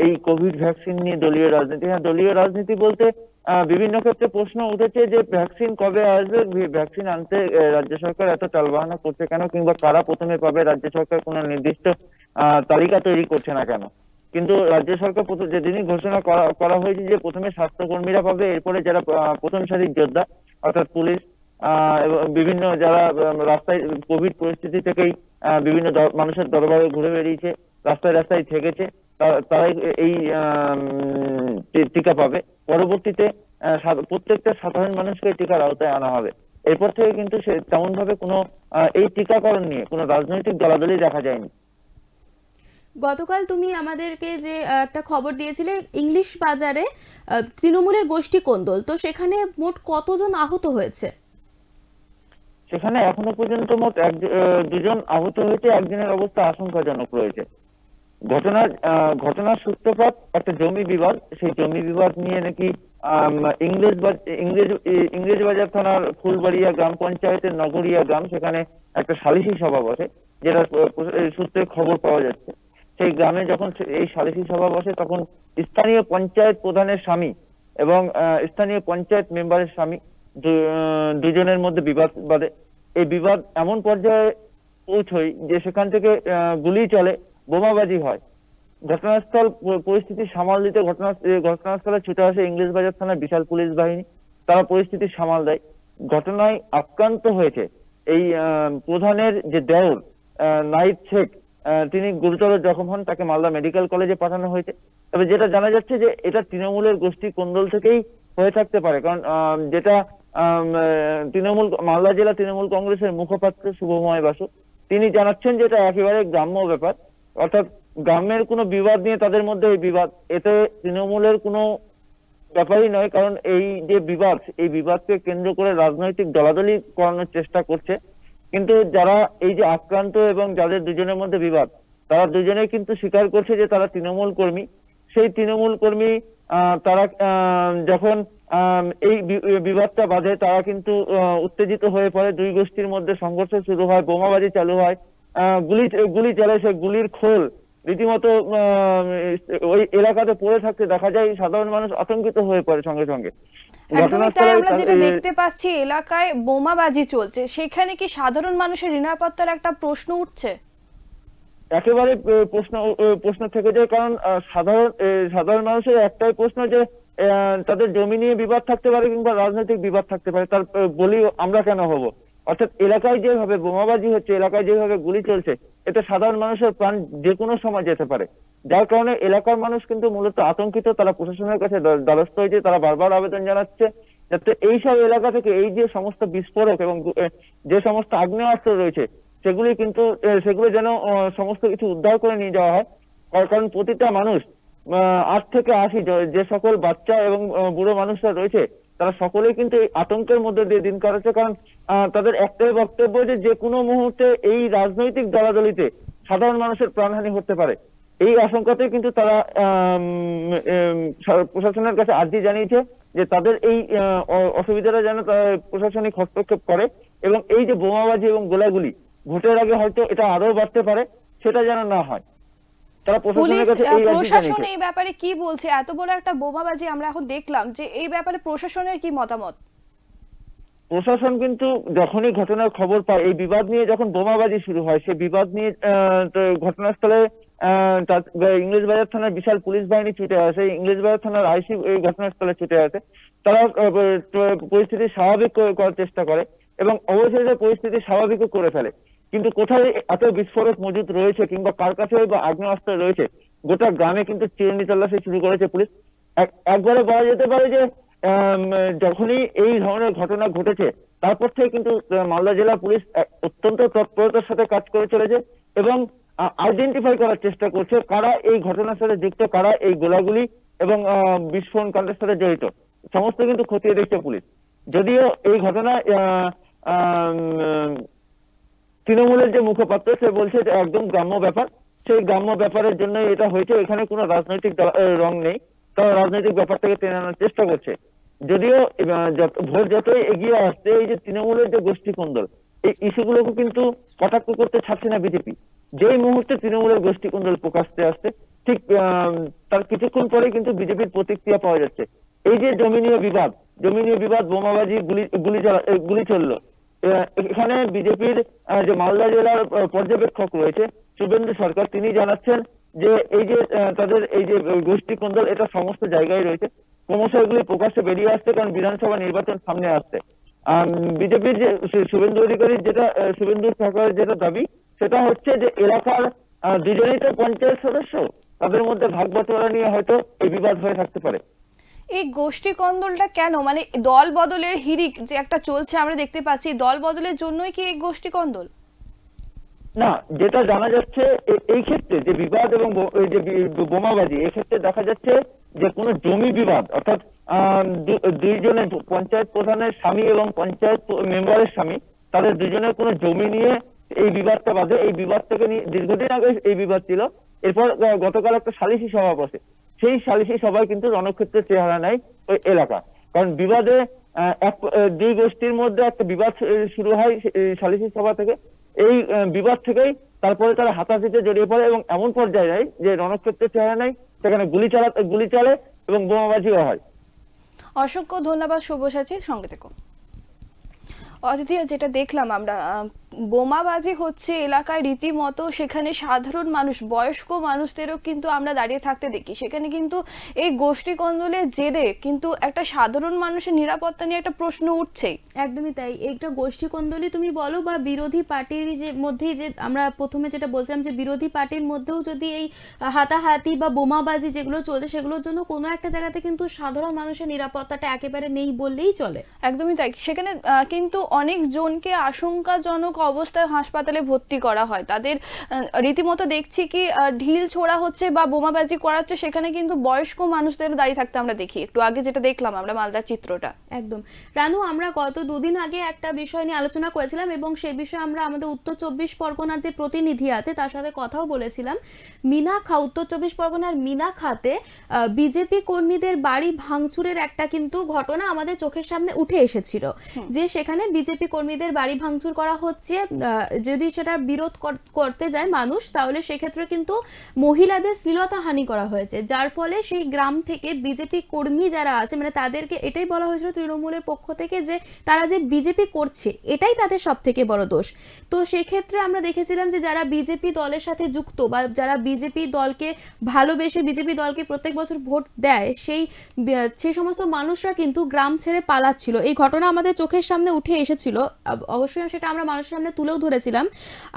এই কোভিড ভ্যাকসিন নিয়ে দলীয় রাজনীতি। হ্যাঁ, দলীয় রাজনীতি বলতে বিভিন্ন ক্ষেত্রে প্রশ্ন উঠেছে যে ভ্যাকসিন কবে আসবে, ভ্যাকসিন আনতে রাজ্য সরকার এত টালবাহানা করছে কেন, কিংবা কারা প্রথমে পাবে, রাজ্য সরকার কোনো নির্দিষ্ট তালিকা তৈরি করছে না কেন। কিন্তু রাজ্য সরকার যেদিনই ঘোষণা করা হয়েছে যে প্রথমে স্বাস্থ্যকর্মীরা পাবে, এরপরে যারা প্রথম সারির যোদ্ধা অর্থাৎ পুলিশ এবং বিভিন্ন যারা রাস্তায় কোভিড পরিস্থিতি থেকেই বিভিন্ন মানুষের দরবারে ঘুরে বেরিয়েছে, রাস্তায় রাস্তায় থেকেছে, তারাই এই টিকা পাবে। পরবর্তীতে প্রত্যেকটা সাধারণ মানুষকে টিকার আওতায় আনা হবে। এরপর থেকে কিন্তু তেমন ভাবে কোনো এই টিকাকরণ নিয়ে কোনো রাজনৈতিক দলাদলি দেখা যায়নি। গতকাল তুমি আমাদেরকে যে একটা খবর দিয়েছিলে ইংলিশ বাজারে তৃণমূলের গোষ্ঠী কোন্দল, তো সেখানে মোট কতজন আহত হয়েছে? সেখানে এখনো পর্যন্ত মোট 2জন আহত হয়েছে, একজনের অবস্থা আশঙ্কাজনক রয়েছে। ঘটনার সূত্রপাত একটা জমি বিবাদ। সেই জমি বিবাদ নিয়ে নাকি ইংরেজবাজার থানার ফুলবাড়িয়া গ্রাম পঞ্চায়েতের নগরিয়া গ্রাম, সেখানে একটা সালিসি সভা বসে, যেটা সূত্রে খবর পাওয়া যাচ্ছে। সেই গ্রামে যখন এই সালিসি সভা বসে, তখন স্থানীয় পঞ্চায়েত প্রধানের স্বামী এবং স্থানীয় পঞ্চায়েত মেম্বারের স্বামী দুজনের মধ্যে বিবাদ বাধে। এই বিবাদ এমন পর্যায়ে পৌঁছয় যে সেখান থেকে গুলি চলে, বোমাবাজি হয়। ঘটনাস্থল পরিস্থিতি সামাল দিতে ঘটনাস্থলে ছুটে আসে ইংরেজবাজার থানার বিশাল পুলিশ বাহিনী। তারা পরিস্থিতি সামাল দেয়। ঘটনায় আক্রান্ত হয়েছে এই প্রধানের যে দেওর নাইব শেখ, তিনি গুরুতর জখম হন, তাকে মালদা মেডিকেল কলেজে পাঠানো হয়েছে। তবে যেটা জানা যাচ্ছে যে এটা তৃণমূলের গোষ্ঠী কোন্দল থেকেই হয়ে থাকতে পারে, কারণ যেটা মালদা জেলা তৃণমূল কংগ্রেসের মুখপাত্র শুভময় বাসু, তিনি জানাচ্ছেন যে এটা একেবারে গ্রাম্য ব্যাপার, অর্থাৎ গ্রামের কোনো বিবাদ নিয়ে তাদের মধ্যে এই বিবাদ, এতে তৃণমূলের কোনো ব্যাপারই নয়। কারণ এই যে বিবাদ, এই বিবাদকে কেন্দ্র করে রাজনৈতিক দলাদলি করানোর চেষ্টা করছে। কিন্তু যারা এই যে আক্রান্ত এবং যাদের দুজনের মধ্যে বিবাদ, তারা দুজনেই কিন্তু স্বীকার করছে যে তারা তৃণমূল কর্মী। সেই তৃণমূল কর্মী তারা যখন এই বিবাদটা বাঁধে, তারা কিন্তু উত্তেজিত হয়ে পড়ে, দুই গোষ্ঠীর মধ্যে সংঘর্ষ শুরু হয়, বোমাবাজি চালু হয়, গুলি চলে। সেই গুলির খোল রীতিমতো ওই এলাকাতে পড়ে থাকতে দেখা যায়। সাধারণ মানুষ আতঙ্কিত হয়ে পড়ে সঙ্গে সঙ্গে। একদমই তাই, আমরা যেটা দেখতে পাচ্ছি এলাকায় বোমাবাজি চলছে, সেখানে কি সাধারণ মানুষের নিরাপত্তার একটা প্রশ্ন উঠছে? একেবারে প্রশ্ন থেকে যায়, কারণ সাধারণ মানুষের একটাই প্রশ্ন যে তাদের জমি নিয়ে বিবাদ থাকতে পারে কিংবা রাজনৈতিক বিবাদ থাকতে পারে, তার বলি আমরা কেন হব? অর্থাৎ এলাকায় যেভাবে বোমাবাজি হচ্ছে, এলাকায় যেভাবে গুলি চলছে, এতে সাধারণ মানুষের প্রাণ যে কোনো সময় যেতে পারে। যার কারণে এলাকার মানুষ কিন্তু মূলত আতঙ্কিত। তারা প্রশাসনের কাছে দ্বারস্থ হয়েছে। তারা বারবার আবেদন জানাচ্ছে যাতে এইসব এলাকা থেকে এই যে সমস্ত বিস্ফোরক এবং যে সমস্ত আগ্নেয়াস্ত্র রয়েছে, সেগুলো যেন সমস্ত কিছু উদ্ধার করে নিয়ে যাওয়া হয়। কারণ প্রতিটা মানুষ 8 থেকে 80 যে সকল বাচ্চা এবং বুড়ো মানুষরা রয়েছে, তারা সকলেই কিন্তু এই আতঙ্কের মধ্যে দিয়ে দিন কাটাচ্ছে, কারণ তাদের একটাই বক্তব্য যে যে কোনো মুহূর্তে এই রাজনৈতিক দলাদলিতে সাধারণ মানুষের প্রাণহানি হতে পারে। এই আশঙ্কাতে কিন্তু তারা প্রশাসনের কাছে আর্জি জানিয়েছে যে তাদের এই অসুবিধাটা যেন প্রশাসনিক হস্তক্ষেপ করে, এবং এই যে বোমাবাজি এবং গোলাগুলি ভোটের আগে হয়তো এটা আরো বাড়তে পারে, সেটা যেন না হয়। তারা পুলিশ প্রশাসনের কাছে এই আর্জি প্রশাসন জানিয়েছে। এই ব্যাপারে কি বলছে? এত বড় একটা বোমাবাজি আমরা এখন দেখলাম, যে এই ব্যাপারে প্রশাসনের কি মতামত? প্রশাসন কিন্তু যখনই ঘটনার খবর পায়, এই বিবাদ নিয়ে যখন বোমাবাজি শুরু হয়, সেই বিবাদ নিয়ে তো ঘটনাস্থলে ইংরেজ বাজার থানার বিশাল পুলিশ বাহিনী ছুটে আসে, ইংরেজ বাজার থানার আইসি এই ঘটনাস্থলে ছুটে আসে। তারা পরিস্থিতি স্বাভাবিক করার চেষ্টা করে এবং অবশেষে পরিস্থিতি স্বাভাবিকও করে ফেলে। কিন্তু কোথায় এত বিস্ফোরক মজুদ রয়েছে কিংবা কার কাছে বা আগ্নেয়াস্ত্র রয়েছে, গোটা গ্রামে কিন্তু চিরুনি তল্লাশি শুরু করেছে পুলিশ। একবারে বলা যেতে পারে যে যখনই এই ধরনের ঘটনা ঘটেছে, তারপর থেকে কিন্তু মালদা জেলা পুলিশ অত্যন্ত তৎপরতার সাথে কাজ করে চলেছে এবং আইডেন্টিফাই করার চেষ্টা করছে কারা এই ঘটনার সাথে যুক্ত, কারা এই গোলাগুলি এবং বিস্ফোরণ কাণ্ডের সাথে জড়িত, সমস্ত কিন্তু খতিয়ে দেখছে পুলিশ। যদিও এই ঘটনায় তৃণমূলের যে মুখপাত্র সে বলছে যে একদম গ্রাম্য ব্যাপার, সেই গ্রাম্য ব্যাপারের জন্য এটা হয়েছে, এখানে কোনো রাজনৈতিক রং নেই। তারা রাজনৈতিক ব্যাপারটাকে টেনে আনার চেষ্টা করছে। যদিও ভোট যতই এগিয়ে আসছে, এই যে তৃণমূলের যে গোষ্ঠী কোন্দল, এই ইস্যুগুলোকে কিন্তু কটাক্ষ করতে ছাড়ছে না বিজেপি। যেই মুহূর্তে তৃণমূলের গোষ্ঠী কোন্দল প্রকাশ্যে আসছে, ঠিক তার কিছুক্ষণ পরেই কিন্তু বিজেপির প্রতিক্রিয়া পাওয়া যাচ্ছে। এই যে জমিনীয় বিবাদ, বোমাবাজি, গুলি চললো, এখানে বিজেপির যে মালদা জেলার পর্যবেক্ষক রয়েছে শুভেন্দু সরকার, তিনি জানাচ্ছেন যে এই যে তাদের এই যে গোষ্ঠী কোন্দল, এটা সমস্ত জায়গায় রয়েছে, ক্রমশ এগুলি প্রকাশ্যে বেরিয়ে আসছে, কারণ বিধানসভা নির্বাচন সামনে আসছে। বিজেপির যে শুভেন্দু সরকারের যেটা দাবি, সেটা হচ্ছে যে এলাকার দুজনেই তো পঞ্চায়েত সদস্য, তাদের মধ্যে ভাগ বাটোয়ারা নিয়ে হয়তো এই বিবাদ হয়ে থাকতে পারে। এই গোষ্ঠী কন্দলটা কেন, মানে দল বদলের হিড়িক যে একটা চলছে আমরা দেখতে পাচ্ছি, দল বদলের জন্যই কি এই গোষ্ঠী কন্দল? না, যেটা জানা যাচ্ছে এই ক্ষেত্রে যে বিবাদ এবং এই যে বোমাবাজি, এক্ষেত্রে দেখা যাচ্ছে যে কোনো জমি বিবাদ, অর্থাৎ দুইজনের পঞ্চায়েত প্রধানের স্বামী এবং পঞ্চায়েত মেম্বারের স্বামী, তাদের দুজনের কোনো জমি নিয়ে এই বিবাদটা বাঁধে। এই বিবাদ থেকে দীর্ঘদিন আগে এই বিবাদ ছিল। এরপর গতকাল একটা সালিশি সভা বসে, সেই সালিশি সভায় কিন্তু রণক্ষেত্রের চেহারা নেয় ওই এলাকা, কারণ বিবাদে দুই গোষ্ঠীর মধ্যে একটা বিবাদ শুরু হয় সালিশি সভা থেকে। এই বিবাদ থেকেই তারপরে তারা হাতাহাতিতে জড়িয়ে পড়ে এবং এমন পর্যায়ে যায় যে রণক্ষেত্রের চেহারা নেই, সেখানে গুলি চলে এবং বোমাবাজিও হয়। অসংখ্য ধন্যবাদ সব্যসাচী, সঙ্গে থেকো। অদিতি, যেটা দেখলাম আমরা, বোমাবাজি হচ্ছে এলাকায় রীতিমতো, সেখানে সাধারণ মানুষ, বয়স্ক মানুষদেরও কিন্তু আমরা দাঁড়িয়ে থাকতে দেখি। সেখানে কিন্তু এই গোষ্ঠী কন্দলের জেরে কিন্তু একটা সাধারণ মানুষের নিরাপত্তা নিয়ে একটা প্রশ্ন উঠছেই। একদমই তাই। একটা গোষ্ঠী কোন্দলই তুমি বলো বা বিরোধী পার্টির যে মধ্যেই, যে আমরা প্রথমে যেটা বলছিলাম যে বিরোধী পার্টির মধ্যেও যদি এই হাতাহাতি বা বোমাবাজি যেগুলো চলছে, সেগুলোর জন্য কোনো একটা জায়গাতে কিন্তু সাধারণ মানুষের নিরাপত্তাটা একেবারে নেই বললেই চলে। একদমই তাই। সেখানে কিন্তু অনেক জনকে আশঙ্কাজনক অবস্থায় হাসপাতালে ভর্তি করা হয়। তাদের রীতিমতো দেখছি কি ঢিল ছোড়া হচ্ছে বা বোমাবাজি করা হচ্ছে, সেখানে কিন্তু বয়স্ক মানুষদের দাঁড়িয়ে থাকতে আমরা দেখি। একটু আগে যেটা দেখলাম আমরা মালদার চিত্রটা। একদম রানু, আমরা গত দুদিন আগে একটা বিষয় নিয়ে আলোচনা করেছিলাম এবং সেই বিষয়ে আমরা আমাদের উত্তর 24 পরগনার যে প্রতিনিধি আছে তার সাথে কথাও বলেছিলাম। উত্তর 24 পরগনার মিনাখাতে বিজেপি কর্মীদের বাড়ি ভাঙচুরের একটা কিন্তু ঘটনা আমাদের চোখের সামনে উঠে এসেছিল, যে সেখানে বিজেপি কর্মীদের বাড়ি ভাঙচুর করা হচ্ছে। যদি সেটা বিরোধ করতে যায় মানুষ, তাহলে সেক্ষেত্রে কিন্তু মহিলাদের শ্লীলতাহানি করা হয়েছে, যার ফলে সেই গ্রাম থেকে বিজেপি কর্মী যারা আছে, মানে তাদেরকে এটাই বলা হয়েছিল তৃণমূলের পক্ষ থেকে যে তারা যে বিজেপি করছে এটাই তাদের সব থেকে বড় দোষ। তো সেক্ষেত্রে আমরা দেখেছিলাম যে যারা বিজেপি দলের সাথে যুক্ত বা যারা বিজেপি দলকে ভালোবেসে বিজেপি দলকে প্রত্যেক বছর ভোট দেয়, সেই সমস্ত মানুষরা কিন্তু গ্রাম ছেড়ে পালাচ্ছিল। এই ঘটনা আমাদের চোখের সামনে উঠে এসেছিল। অবশ্যই সেটা আমরা মানুষের সামনে তুলেও ধরেছিলাম।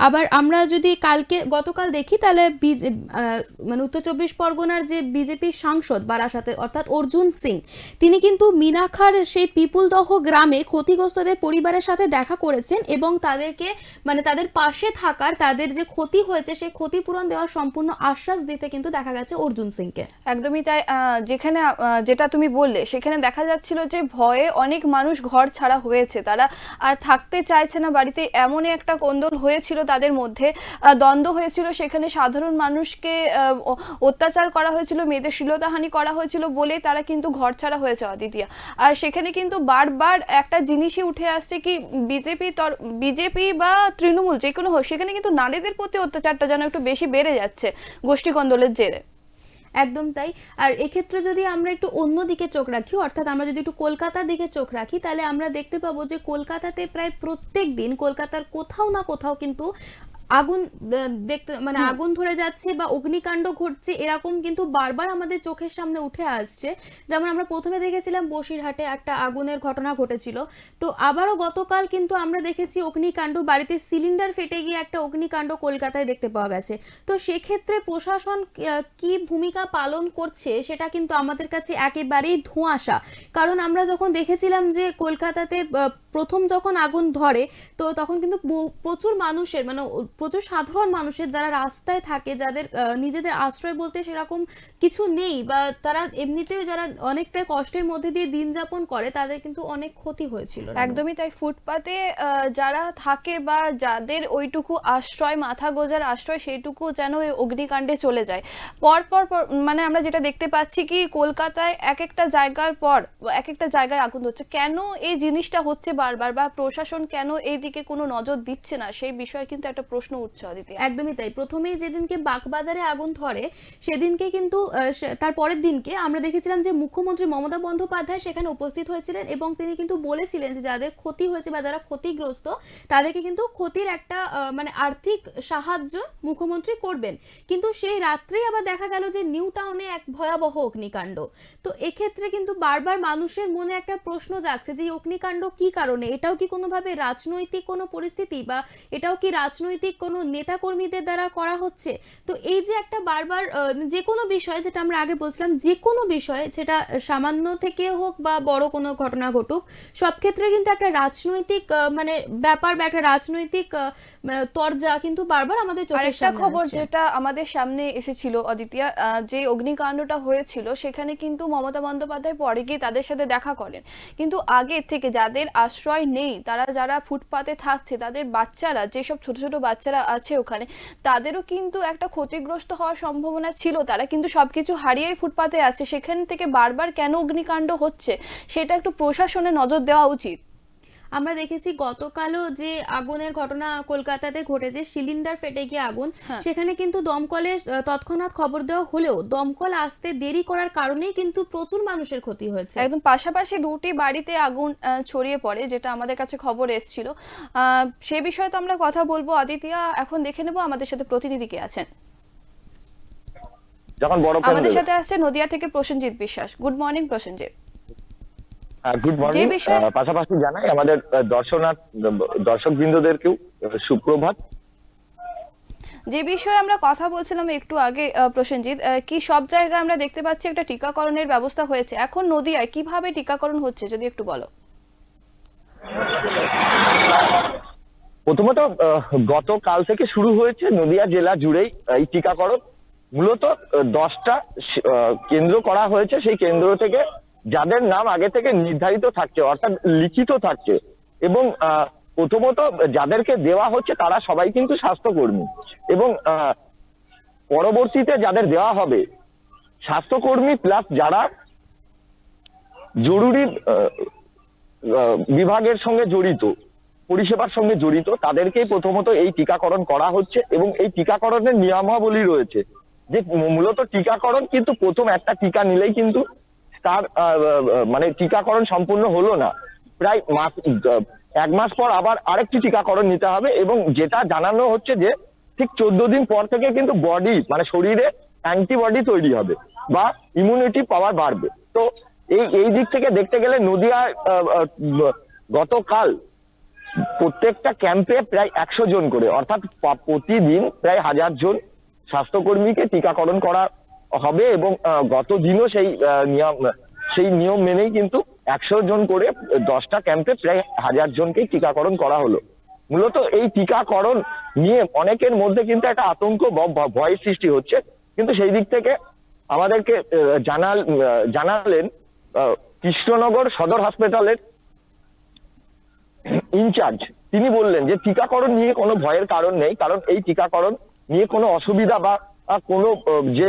আবার আমরা যদি গতকাল দেখি তাহলে মানে উত্তর চব্বিশ পরগনার যে বিজেপির সাংসদ বারাসাতের অর্থাৎ অর্জুন সিং, তিনি কিন্তু মিনাখার সেই পিপুলদহ গ্রামে ক্ষতিগ্রস্তদের পরিবারের সাথে দেখা করেছেন এবং তাদেরকে মানে তাদের পাশে থাকার, তাদের যে ক্ষতি হয়েছে সেই ক্ষতিপূরণ দেওয়ার সম্পূর্ণ আশ্বাস দিতে কিন্তু দেখা গেছে অর্জুন সিংকে। একদমই তাই। যেখানে যেটা তুমি বললে সেখানে দেখা যাচ্ছিল যে ভয়ে অনেক মানুষ ঘর ছাড়া হয়েছে, তারা আর থাকতে চাইছে না বাড়িতে, এমনই একটা কোন্দল হয়েছিল তাদের মধ্যে, দ্বন্দ্ব হয়েছিল সেখানে, সাধারণ মানুষকে অত্যাচার করা হয়েছিল, মেয়েদের শ্লীলতাহানি করা হয়েছিল বলে তারা কিন্তু ঘর ছাড়া হয়েছে অদিতিয়া। আর সেখানে কিন্তু বারবার একটা জিনিসই উঠে আসছে কি বিজেপি বা তৃণমূল যে কোনো হোক, সেখানে কিন্তু নারীদের প্রতি অত্যাচারটা যেন একটু বেশি বেড়ে যাচ্ছে গোষ্ঠী কন্দলের জেরে। একদম তাই। আর এক্ষেত্রে যদি আমরা একটু অন্য দিকে চোখ রাখি, অর্থাৎ আমরা যদি একটু কলকাতার দিকে চোখ রাখি, তাহলে আমরা দেখতে পাবো যে কলকাতাতে প্রায় প্রত্যেক দিন কলকাতার কোথাও না কোথাও কিন্তু আগুন দেখতে মানে আগুন ধরে যাচ্ছে বা অগ্নিকাণ্ড ঘটছে, এরকম কিন্তু বারবার আমাদের চোখের সামনে উঠে আসছে। যেমন আমরা প্রথমে দেখেছিলাম বসিরহাটে একটা আগুনের ঘটনা ঘটেছিল, তো আবারও গতকাল কিন্তু আমরা দেখেছি অগ্নিকাণ্ড, বাড়িতে সিলিন্ডার ফেটে গিয়ে একটা অগ্নিকাণ্ড কলকাতায় দেখতে পাওয়া গেছে। তো সেক্ষেত্রে প্রশাসন কি ভূমিকা পালন করছে সেটা কিন্তু আমাদের কাছে একেবারেই ধোঁয়াশা। কারণ আমরা যখন দেখেছিলাম যে কলকাতাতে প্রথম যখন আগুন ধরে, তো তখন কিন্তু প্রচুর মানুষের মানে প্রচুর সাধারণ মানুষের যারা রাস্তায় থাকে, যাদের নিজেদের আশ্রয় বলতে সেরকম কিছু নেই, বা তারা এমনিতেও যারা অনেকটাই কষ্টের মধ্যে দিয়ে দিন যাপন করে, তাদের কিন্তু অনেক ক্ষতি হয়েছিল। একদমই তাই। ফুটপাতে যারা থাকে বা যাদের ওইটুকু আশ্রয়, মাথা গোজার আশ্রয়, সেইটুকু যেন ওই অগ্নিকাণ্ডে চলে যায়। পর মানে আমরা যেটা দেখতে পাচ্ছি কি কলকাতায় এক একটা জায়গার পর এক একটা জায়গায় আগুন হচ্ছে। কেন এই জিনিসটা হচ্ছে বারবার, বা প্রশাসন কেন এই দিকে কোনো নজর দিচ্ছে না, সেই বিষয়ে কিন্তু একটা প্রশ্ন উঠছে অদিতি। একদমই তাই। প্রথমেই যেদিনকে বাগবাজারে আগুন ধরে সেদিনকে কিন্তু তার পরের দিনকে আমরা দেখেছিলাম যে মুখ্যমন্ত্রী মমতা বন্দ্যোপাধ্যায় সেখানে উপস্থিত হয়েছিলেন এবং তিনি কিন্তু বলেছিলেন যে যাদের ক্ষতি হয়েছে বা যারা ক্ষতিগ্রস্ত তাদেরকে কিন্তু ক্ষতির একটা মানে আর্থিক সাহায্য মুখ্যমন্ত্রী করবেন। কিন্তু সেই রাত্রেই আবার দেখা গেল যে নিউ টাউনে এক ভয়াবহ অগ্নিকাণ্ড। তো এক্ষেত্রে কিন্তু বারবার মানুষের মনে একটা প্রশ্ন জাগছে যে অগ্নিকাণ্ড কি কারণে, এটাও কি কোনোভাবে রাজনৈতিক কোনো পরিস্থিতি, বা এটাও কি রাজনৈতিক কোনো নেতাকর্মীদের দ্বারা করা হচ্ছে? তো এই যে একটা বারবার যে কোনো বিষয়, যেটা আমরা আগে বলছিলাম, যে কোনো বিষয় সেটা সামান্য থেকে হোক বা বড় কোনো ঘটনা ঘটুক, সব ক্ষেত্রে কিন্তু একটা রাজনৈতিক মানে ব্যাপার বা একটা রাজনৈতিক তরজা কিন্তু বারবার আমাদের চোখের সামনে আসছে। খবর যেটা আমাদের সামনে এসেছিল অদিতিয়া, যে অগ্নিকাণ্ডটা হয়েছিল সেখানে কিন্তু মমতা বন্দ্যোপাধ্যায় পরে গিয়ে তাদের সাথে দেখা করেন, কিন্তু আগে থেকে যাদের আশ্রয় নেই, তারা যারা ফুটপাতে থাকছে, তাদের বাচ্চারা, যেসব ছোট ছোট বাচ্চারা আছে ওখানে, তাদেরও কিন্তু একটা ক্ষতিগ্রস্ত হওয়ার সম্ভাবনা ছিল। তারা কিন্তু সবকিছু হারিয়েই ফুটপাতে আছে। সেখান থেকে বারবার কেন অগ্নিকাণ্ড হচ্ছে সেটা একটু প্রশাসনের নজর দেওয়া উচিত। আমরা দেখেছি গতকালও যে আগুনের ঘটনা কলকাতাতে ঘটেছে, সিলিন্ডার ফেটে গিয়ে আগুন, সেখানে কিন্তু দমকলে তৎক্ষণাৎ খবর দেওয়া হলেও দমকল আসতে দেরি করার কারণেই কিন্তু প্রচুর মানুষের ক্ষতি হয়েছে। একদম পাশাপাশি দুটি বাড়িতে আগুন ছড়িয়ে পড়ে, যেটা আমাদের কাছে খবর এসেছিল। সে বিষয়ে তো আমরা কথা বলবো অদিতিয়া। এখন দেখে নেব আমাদের সাথে প্রতিনিধি কে আছেন। আমাদের সাথে আসছে নদিয়া থেকে প্রসেনজিৎ বিশ্বাস। Good morning Prosenjit. Good morning. পাশাপাশি জানাই আমাদের দর্শকবৃন্দদেরকেও সুপ্রভাত। যে বিষয়ে আমরা কথা বলছিলাম একটু আগে প্রসেনজিৎ, কি সব জায়গায় আমরা দেখতে পাচ্ছি একটা টিকাকরণের ব্যবস্থা হয়েছে, এখন নদিয়ায় কিভাবে টিকাকরণ হচ্ছে যদি একটু বলো। প্রথমত গতকাল থেকে শুরু হয়েছে নদিয়া জেলা জুড়েই এই টিকাকরণ। মূলত 10টা কেন্দ্র করা হয়েছে। সেই কেন্দ্র থেকে যাদের নাম আগে থেকে নির্ধারিত থাকছে, অর্থাৎ লিখিত থাকছে, এবং প্রথমত যাদেরকে দেওয়া হচ্ছে তারা সবাই কিন্তু স্বাস্থ্যকর্মী, এবং পরবর্তীতে যাদের দেওয়া হবে স্বাস্থ্যকর্মী প্লাস যারা জরুরি বিভাগের সঙ্গে জড়িত, পরিষেবার সঙ্গে জড়িত, তাদেরকেই প্রথমত এই টিকাকরণ করা হচ্ছে। এবং এই টিকাকরণের নিয়মাবলী রয়েছে যে মূলত টিকাকরণ কিন্তু প্রথম একটা টিকা নিলেই কিন্তু তার মানে টিকাকরণ সম্পূর্ণ হলো না, প্রায় এক মাস পর আবার আরেকটি টিকাকরণ নিতে হবে। এবং যেটা জানানো হচ্ছে যে ঠিক 14 দিন পর থেকে কিন্তু বডি মানে শরীরে অ্যান্টিবডি তৈরি হবে বা ইমিউনিটি পাওয়ার বাড়বে। তো এই দিক থেকে দেখতে গেলে নদিয়ায় গতকাল প্রত্যেকটা ক্যাম্পে প্রায় 100 জন করে, অর্থাৎ প্রতিদিন প্রায় 1000 জন স্বাস্থ্যকর্মীকে টিকাকরণ করা হবে। এবং গত দিনও সেই নিয়ম মেনেই কিন্তু 100 জন করে 10টা ক্যাম্পে প্রায় 1000 জনকেই টিকাকরণ করা হলো। মূলত এই টিকাকরণ নিয়ে অনেকের মধ্যে কিন্তু একটা আতঙ্ক ভয় সৃষ্টি হচ্ছে, কিন্তু সেই দিক থেকে আমাদেরকে জানালেন কৃষ্ণনগর সদর হাসপাতালের ইনচার্জ। তিনি বললেন যে টিকাকরণ নিয়ে কোনো ভয়ের কারণ নেই, কারণ এই টিকাকরণ নিয়ে কোনো অসুবিধা বা কোনো যে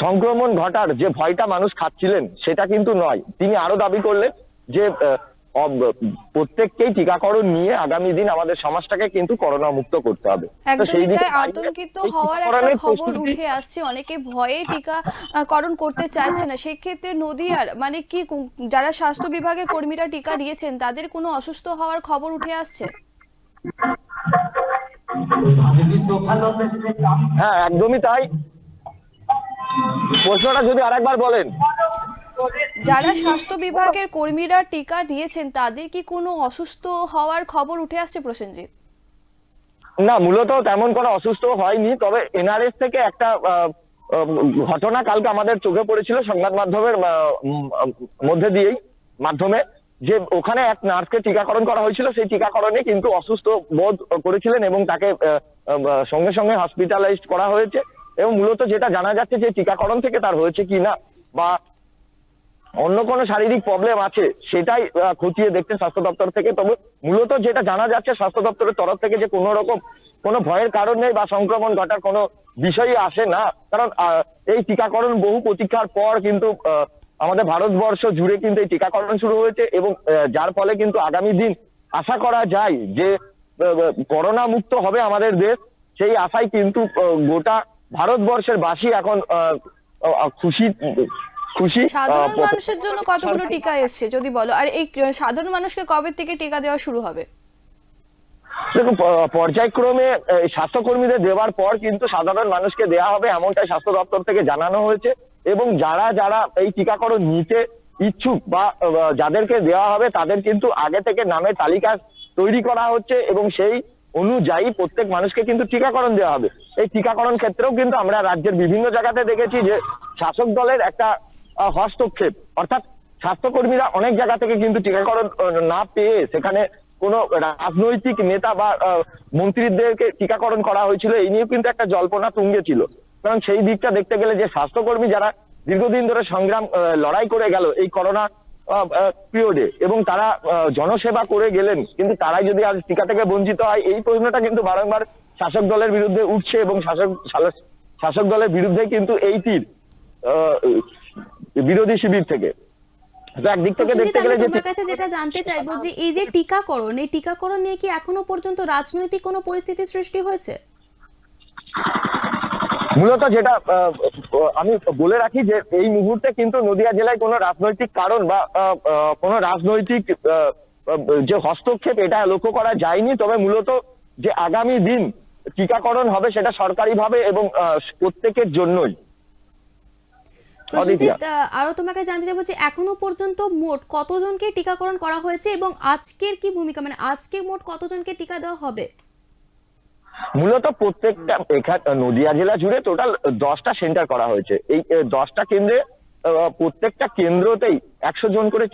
সংক্রমণ ঘটার যে ভয়টা মানুষ খাচ্ছিলেন সেটা কিন্তু নয়। তিনি আরো দাবি করলেন যে প্রত্যেককেই টিকাকরণ নিয়ে আগামী দিন আমাদের সমাজটাকে কিন্তু করোনা মুক্ত করতে হবে। তো সেই একদমই দিকে তাই, আতঙ্কিত হওয়ার একটা খবর উঠে আসছে, অনেকে ভয়ে টিকাকরণ করতে চাইছে না। সেই ক্ষেত্রে নদিয়ার মানে কি যারা স্বাস্থ্য বিভাগের কর্মীরা টিকা নিয়েছেন তাদের কোনো অসুস্থ হওয়ার খবর উঠে আসছে? হ্যাঁ, একদমই তাই। প্রশ্নটা যদি আরেকবার বলেন। যারা স্বাস্থ্য বিভাগের কর্মীরা টিকা নিয়েছেন তাদের কি কোনো অসুস্থ হওয়ার খবর উঠে আসছে প্রসেনজিৎ? না, মূলত তেমন কোনো অসুস্থ হয়নি, তবে এনআরএস থেকে একটা ঘটনা কালকে আমাদের চোখে পড়েছিল সংবাদ মাধ্যমের মাধ্যমে, যে ওখানে এক নার্সকে টিকাকরণ করা হয়েছিল। সেই টিকাকরণে কিন্তু অসুস্থ বোধ করেছিলেন এবং তাকে সঙ্গে সঙ্গে হসপিটালাইজড করা হয়েছে। এবং মূলত যেটা জানা যাচ্ছে যে টিকাকরণ থেকে তার হয়েছে কি না বা অন্য কোনো শারীরিক প্রবলেম আছে সেটাই খতিয়ে দেখতে স্বাস্থ্য দপ্তর থেকে। তবে মূলত যেটা জানা যাচ্ছে স্বাস্থ্য দপ্তরের তরফ থেকে যে কোনো রকম কোনো ভয়ের কারণ নেই বা সংক্রমণ ঘটার কোনো বিষয়ই আসে না, কারণ এই টিকাকরণ বহু প্রতীক্ষার পর কিন্তু আমাদের ভারতবর্ষ জুড়ে কিন্তু এই টিকাকরণ শুরু হয়েছে। এবং যার ফলে কিন্তু আগামী দিন আশা করা যায় যে করোনা মুক্ত হবে আমাদের দেশ। সেই আশায় কিন্তু গোটা ভারতবর্ষের বাসী এখন খুশি। সাধারণ মানুষের জন্য কতগুলো টিকা এসছে যদি বলো, আর এই সাধারণ মানুষকে কবে থেকে টিকা দেওয়া শুরু হবে? দেখুন, পর্যায়ক্রমে স্বাস্থ্যকর্মীদের দেওয়ার পর কিন্তু সাধারণ মানুষকে দেওয়া হবে এমনটাই স্বাস্থ্য দপ্তর থেকে জানানো হয়েছে। এবং যারা এই টিকাকরণ নিতে ইচ্ছুক বা যাদেরকে দেওয়া হবে তাদের কিন্তু আগে থেকে নামের তালিকা তৈরি করা হচ্ছে এবং সেই অনুযায়ী প্রত্যেক মানুষকে কিন্তু টিকাকরণ দেওয়া হবে। এই টিকাকরণ ক্ষেত্রেও কিন্তু আমরা রাজ্যের বিভিন্ন জায়গাতে দেখেছি যে শাসক দলের একটা হস্তক্ষেপ, অর্থাৎ স্বাস্থ্যকর্মীরা অনেক জায়গা থেকে কিন্তু টিকাকরণ না পেয়ে সেখানে কোনো রাজনৈতিক নেতা বা মন্ত্রীদেরকে টিকাকরণ করা হয়েছিল। এই নিয়েও কিন্তু একটা জল্পনা তুঙ্গে ছিল, কারণ সেই দিকটা দেখতে গেলে যে স্বাস্থ্যকর্মী যারা দীর্ঘদিন ধরে সংগ্রাম লড়াই করে গেল এই করোনা পিরিয়ডে এবং তারা জনসেবা করে গেলেন, কিন্তু তারাই যদি আজ টিকা থেকে বঞ্চিত হয়, এই প্রশ্নটা কিন্তু বারংবার শাসক দলের বিরুদ্ধে উঠছে এবং শাসক দলের বিরুদ্ধে কিন্তু এই তীর বিরোধী শিবির থেকে। একদিক থেকে দেখতে গেলে তোমার কাছে যেটা জানতে চাইবো যে এই যে টিকাকরণ, এই টিকাকরণ নিয়ে কি এখনো পর্যন্ত রাজনৈতিক কোনো পরিস্থিতি সৃষ্টি হয়েছে? মূলত যেটা আমি বলে রাখি যে এই মুহূর্তে কিন্তু নদিয়া জেলায় কোনো রাজনৈতিক কারণ বা কোনো রাজনৈতিক যে হস্তক্ষেপ এটা লক্ষ্য করা যায়নি। তবে মূলত যে আগামী দিন টিকাকরণ হবে সেটা সরকারিভাবে এবং প্রত্যেকের জন্যই। প্রসেনজিৎ, আরো তোমাকে জানতে চাইবো যে এখনো পর্যন্ত মোট কতজনকে টিকাকরণ করা হয়েছে এবং আজকের কি ভূমিকা, মানে আজকে মোট কতজনকে টিকা দেওয়া হবে? মূলত প্রত্যেকটা নদিয়া জেলা জুড়ে টোটাল 10টা সেন্টার করা হয়েছে। এই 10টা কেন্দ্রে প্রত্যেকটা কেন্দ্রতেই 100 জন করে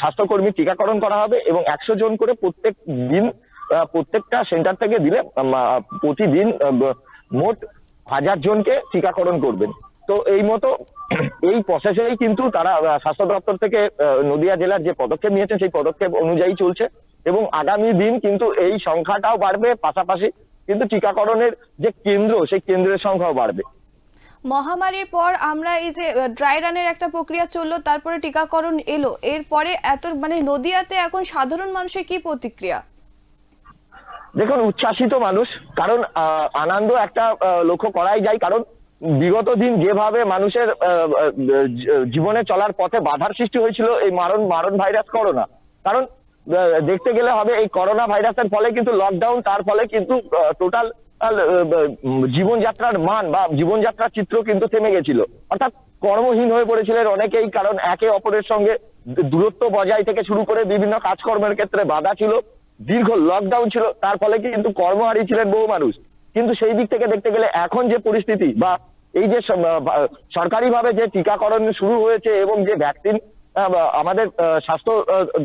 স্বাস্থ্যকর্মী টিকাকরণ করা হবে এবং 100 জন করে প্রত্যেক দিন প্রত্যেকটা সেন্টার থেকে দিলে প্রতিদিন মোট 1000 জনকে টিকাকরণ করবেন। তো এই মতো এই প্রসেসেই কিন্তু তারা স্বাস্থ্য দপ্তর থেকে নদিয়া জেলার যে পদক্ষেপ নিয়েছে সেই পদক্ষেপ অনুযায়ী চলছে এবং আগামী দিন কিন্তু এই সংখ্যাটাও বাড়বে, পাশাপাশি কিন্তু টিকাকরণের যে কেন্দ্র সেই কেন্দ্রের সংখ্যাও বাড়বে। মহামারীর পর আমরা এই যে ড্রাই রানের একটা প্রক্রিয়া চললো, তারপরে টিকাকরণ এলো, এরপরে এত মানে নদিয়াতে এখন সাধারণ মানুষের কি প্রতিক্রিয়া? দেখুন, উচ্ছ্বাসিত মানুষ, কারণ আনন্দ একটা লক্ষ্য করাই যায়, কারণ বিগত দিন যেভাবে মানুষের জীবনে চলার পথে বাধার সৃষ্টি হয়েছিল এই মারণ ভাইরাস করোনা, কারণ দেখতে গেলে হবে এই করোনা ভাইরাসের ফলে কিন্তু লকডাউন, তার ফলে কিন্তু টোটাল জীবনযাত্রার মান বা জীবনযাত্রার চিত্র কিন্তু থেমে গেছিল, অর্থাৎ কর্মহীন হয়ে পড়েছিলেন অনেকেই, কারণ একে অপরের সঙ্গে দূরত্ব বজায় থেকে শুরু করে বিভিন্ন কাজকর্মের ক্ষেত্রে বাধা ছিল, দীর্ঘ লকডাউন ছিল, তার ফলে কিন্তু কর্ম হারিয়েছিলেন বহু মানুষ। কিন্তু সেই দিক থেকে দেখতে গেলে এখন যে পরিস্থিতি বা এই যে সরকারিভাবে যে টিকাকরণ শুরু হয়েছে এবং যে ভ্যাকসিন আমাদের স্বাস্থ্য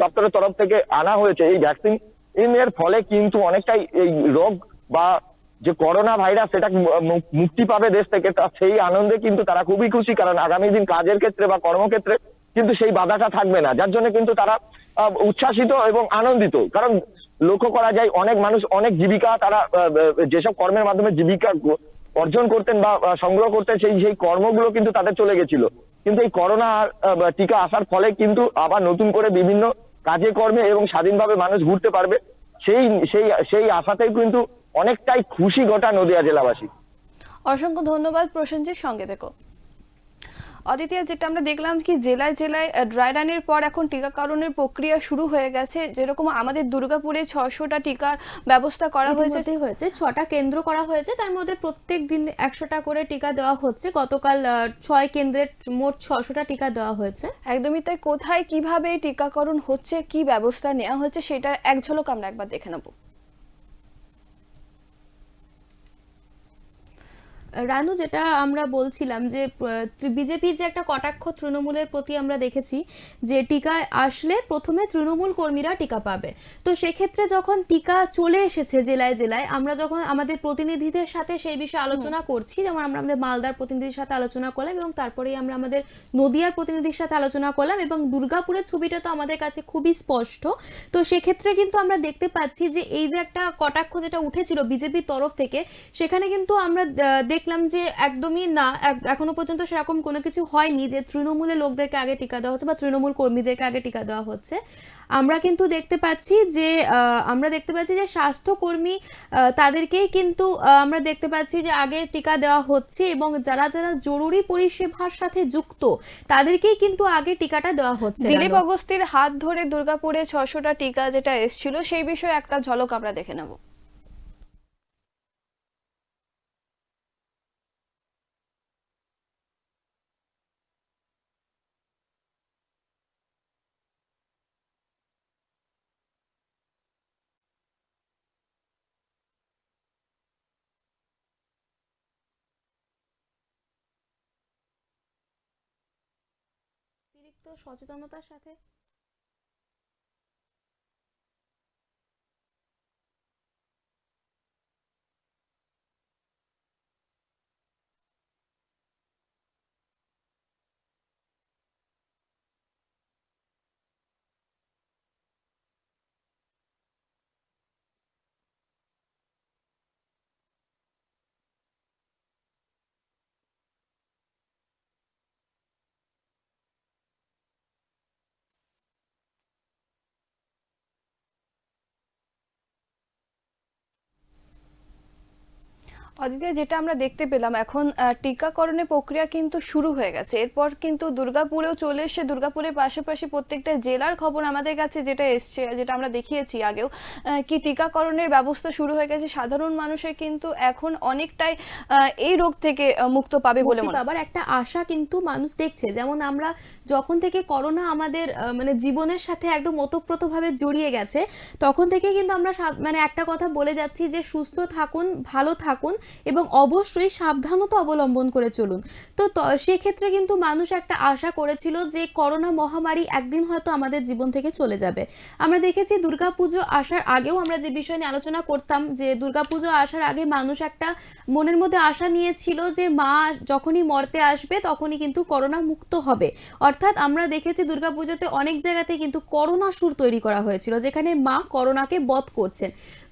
দপ্তরের তরফ থেকে আনা হয়েছে, এই ভ্যাকসিন এর ফলে কিন্তু অনেকটাই এই রোগ বা যে করোনা ভাইরাস সেটা মুক্তি পাবে দেশ থেকে, তা সেই আনন্দে কিন্তু তারা খুবই খুশি। কারণ আগামী দিন কাজের ক্ষেত্রে বা কর্মক্ষেত্রে কিন্তু সেই বাধাটা থাকবে না, যার জন্য কিন্তু তারা উচ্ছ্বাসিত এবং আনন্দিত। কারণ লক্ষ্য করা যায় অনেক মানুষ অনেক জীবিকা তারা যেসব কর্মের মাধ্যমে জীবিকা অর্জন করতেন বা সংগ্রহ করতেন, সেই কর্মগুলো কিন্তু তাদের চলে গেছিল। কিন্তু এই করোনা টিকা আসার ফলে কিন্তু আবার নতুন করে বিভিন্ন কাজে কর্মে এবং স্বাধীনভাবে মানুষ ঘুরতে পারবে, সেই সেই সেই আশাতেই কিন্তু অনেকটাই খুশি গোটা নদিয়া জেলাবাসী। অসংখ্য ধন্যবাদ প্রসেনজিৎ, সঙ্গে থেকো। অদিতিয়া, যেটা আমরা দেখলাম কি জেলায় জেলায় ড্রাই রানের পর এখন টিকাকরণের প্রক্রিয়া শুরু হয়ে গেছে। যেরকম আমাদের দুর্গাপুরে 600টা টিকার ব্যবস্থা করা হয়েছে, 6টা কেন্দ্র করা হয়েছে, তার মধ্যে প্রত্যেক দিন 100টা করে টিকা দেওয়া হচ্ছে। গতকাল 6 কেন্দ্রে মোট 600টা টিকা দেওয়া হয়েছে। একদমই তাই। কোথায় কিভাবে টিকাকরণ হচ্ছে, কি ব্যবস্থা নেওয়া হচ্ছে, সেটার এক ঝলক আমরা একবার দেখে নেব। রানু, যেটা আমরা বলছিলাম যে বিজেপির যে একটা কটাক্ষ তৃণমূলের প্রতি আমরা দেখেছি যে টিকা আসলে প্রথমে তৃণমূল কর্মীরা টিকা পাবে। তো সেক্ষেত্রে যখন টিকা চলে এসেছে জেলায় জেলায়, আমরা যখন আমাদের প্রতিনিধিদের সাথে সেই বিষয়ে আলোচনা করছি, যেমন আমরা আমাদের মালদার প্রতিনিধির সাথে আলোচনা করলাম এবং তারপরেই আমরা আমাদের নদিয়ার প্রতিনিধির সাথে আলোচনা করলাম, এবং দুর্গাপুরের ছবিটা তো আমাদের কাছে খুবই স্পষ্ট। তো সেক্ষেত্রে কিন্তু আমরা দেখতে পাচ্ছি যে এই যে একটা কটাক্ষ যেটা উঠেছিল বিজেপির তরফ থেকে, সেখানে কিন্তু আমরা দেখলাম যে একদমই না, এখনো পর্যন্ত সেরকম কোনো কিছু হয়নি যে তৃণমূলের লোকদেরকে আগে টিকা দেওয়া হচ্ছে বা তৃণমূল কর্মীদেরকে আগে টিকা দেওয়া হচ্ছে। আমরা কিন্তু দেখতে পাচ্ছি যে স্বাস্থ্যকর্মী তাদেরকেই কিন্তু আমরা দেখতে পাচ্ছি যে আগে টিকা দেওয়া হচ্ছে, এবং যারা যারা জরুরি পরিষেবার সাথে যুক্ত তাদেরকেই কিন্তু আগে টিকাটা দেওয়া হচ্ছে। দিলীপ অগস্তির হাত ধরে দুর্গাপুরে 600টা টিকা যেটা এসেছিল, সেই বিষয়ে একটা ঝলক আমরা দেখে নেব। অতিরিক্ত সচেতনতার সাথে অদিতি, যেটা আমরা দেখতে পেলাম এখন টিকাকরণের প্রক্রিয়া কিন্তু শুরু হয়ে গেছে। এরপর কিন্তু দুর্গাপুরেও চলে এসে দুর্গাপুরের পাশাপাশি প্রত্যেকটা জেলার খবর আমাদের কাছে যেটা এসছে, যেটা আমরা দেখিয়েছি আগেও, কি টিকাকরণের ব্যবস্থা শুরু হয়ে গেছে। সাধারণ মানুষের কিন্তু এখন অনেকটাই এই রোগ থেকে মুক্ত পাবে বলে মনে হয়। আবার একটা আশা কিন্তু মানুষ দেখছে। যেমন আমরা যখন থেকে করোনা আমাদের মানে জীবনের সাথে একদম ওতপ্রোতভাবে জড়িয়ে গেছে, তখন থেকে কিন্তু আমরা মানে একটা কথা বলে যাচ্ছি যে সুস্থ থাকুন, ভালো থাকুন এবং অবশ্যই সাবধানতা অবলম্বন করে চলুন। তো সেক্ষেত্রে কিন্তু মানুষ একটা আশা করেছিল যে করোনা মহামারী একদিন হয়তো আমাদের জীবন থেকে চলে যাবে। আমরা দেখেছি দুর্গাপুজো আসার আগেও আমরা যে বিষয় নিয়ে আলোচনা করতাম, যে দুর্গাপুজো আসার আগে মানুষ একটা মনের মধ্যে আশা নিয়েছিল যে মা যখনই মর্তে আসবে তখনই কিন্তু করোনা মুক্ত হবে। অর্থাৎ আমরা দেখেছি দুর্গাপুজোতে অনেক জায়গাতে কিন্তু করোনা সুর তৈরি করা হয়েছিল, যেখানে মা করোনাকে বধ করছেন।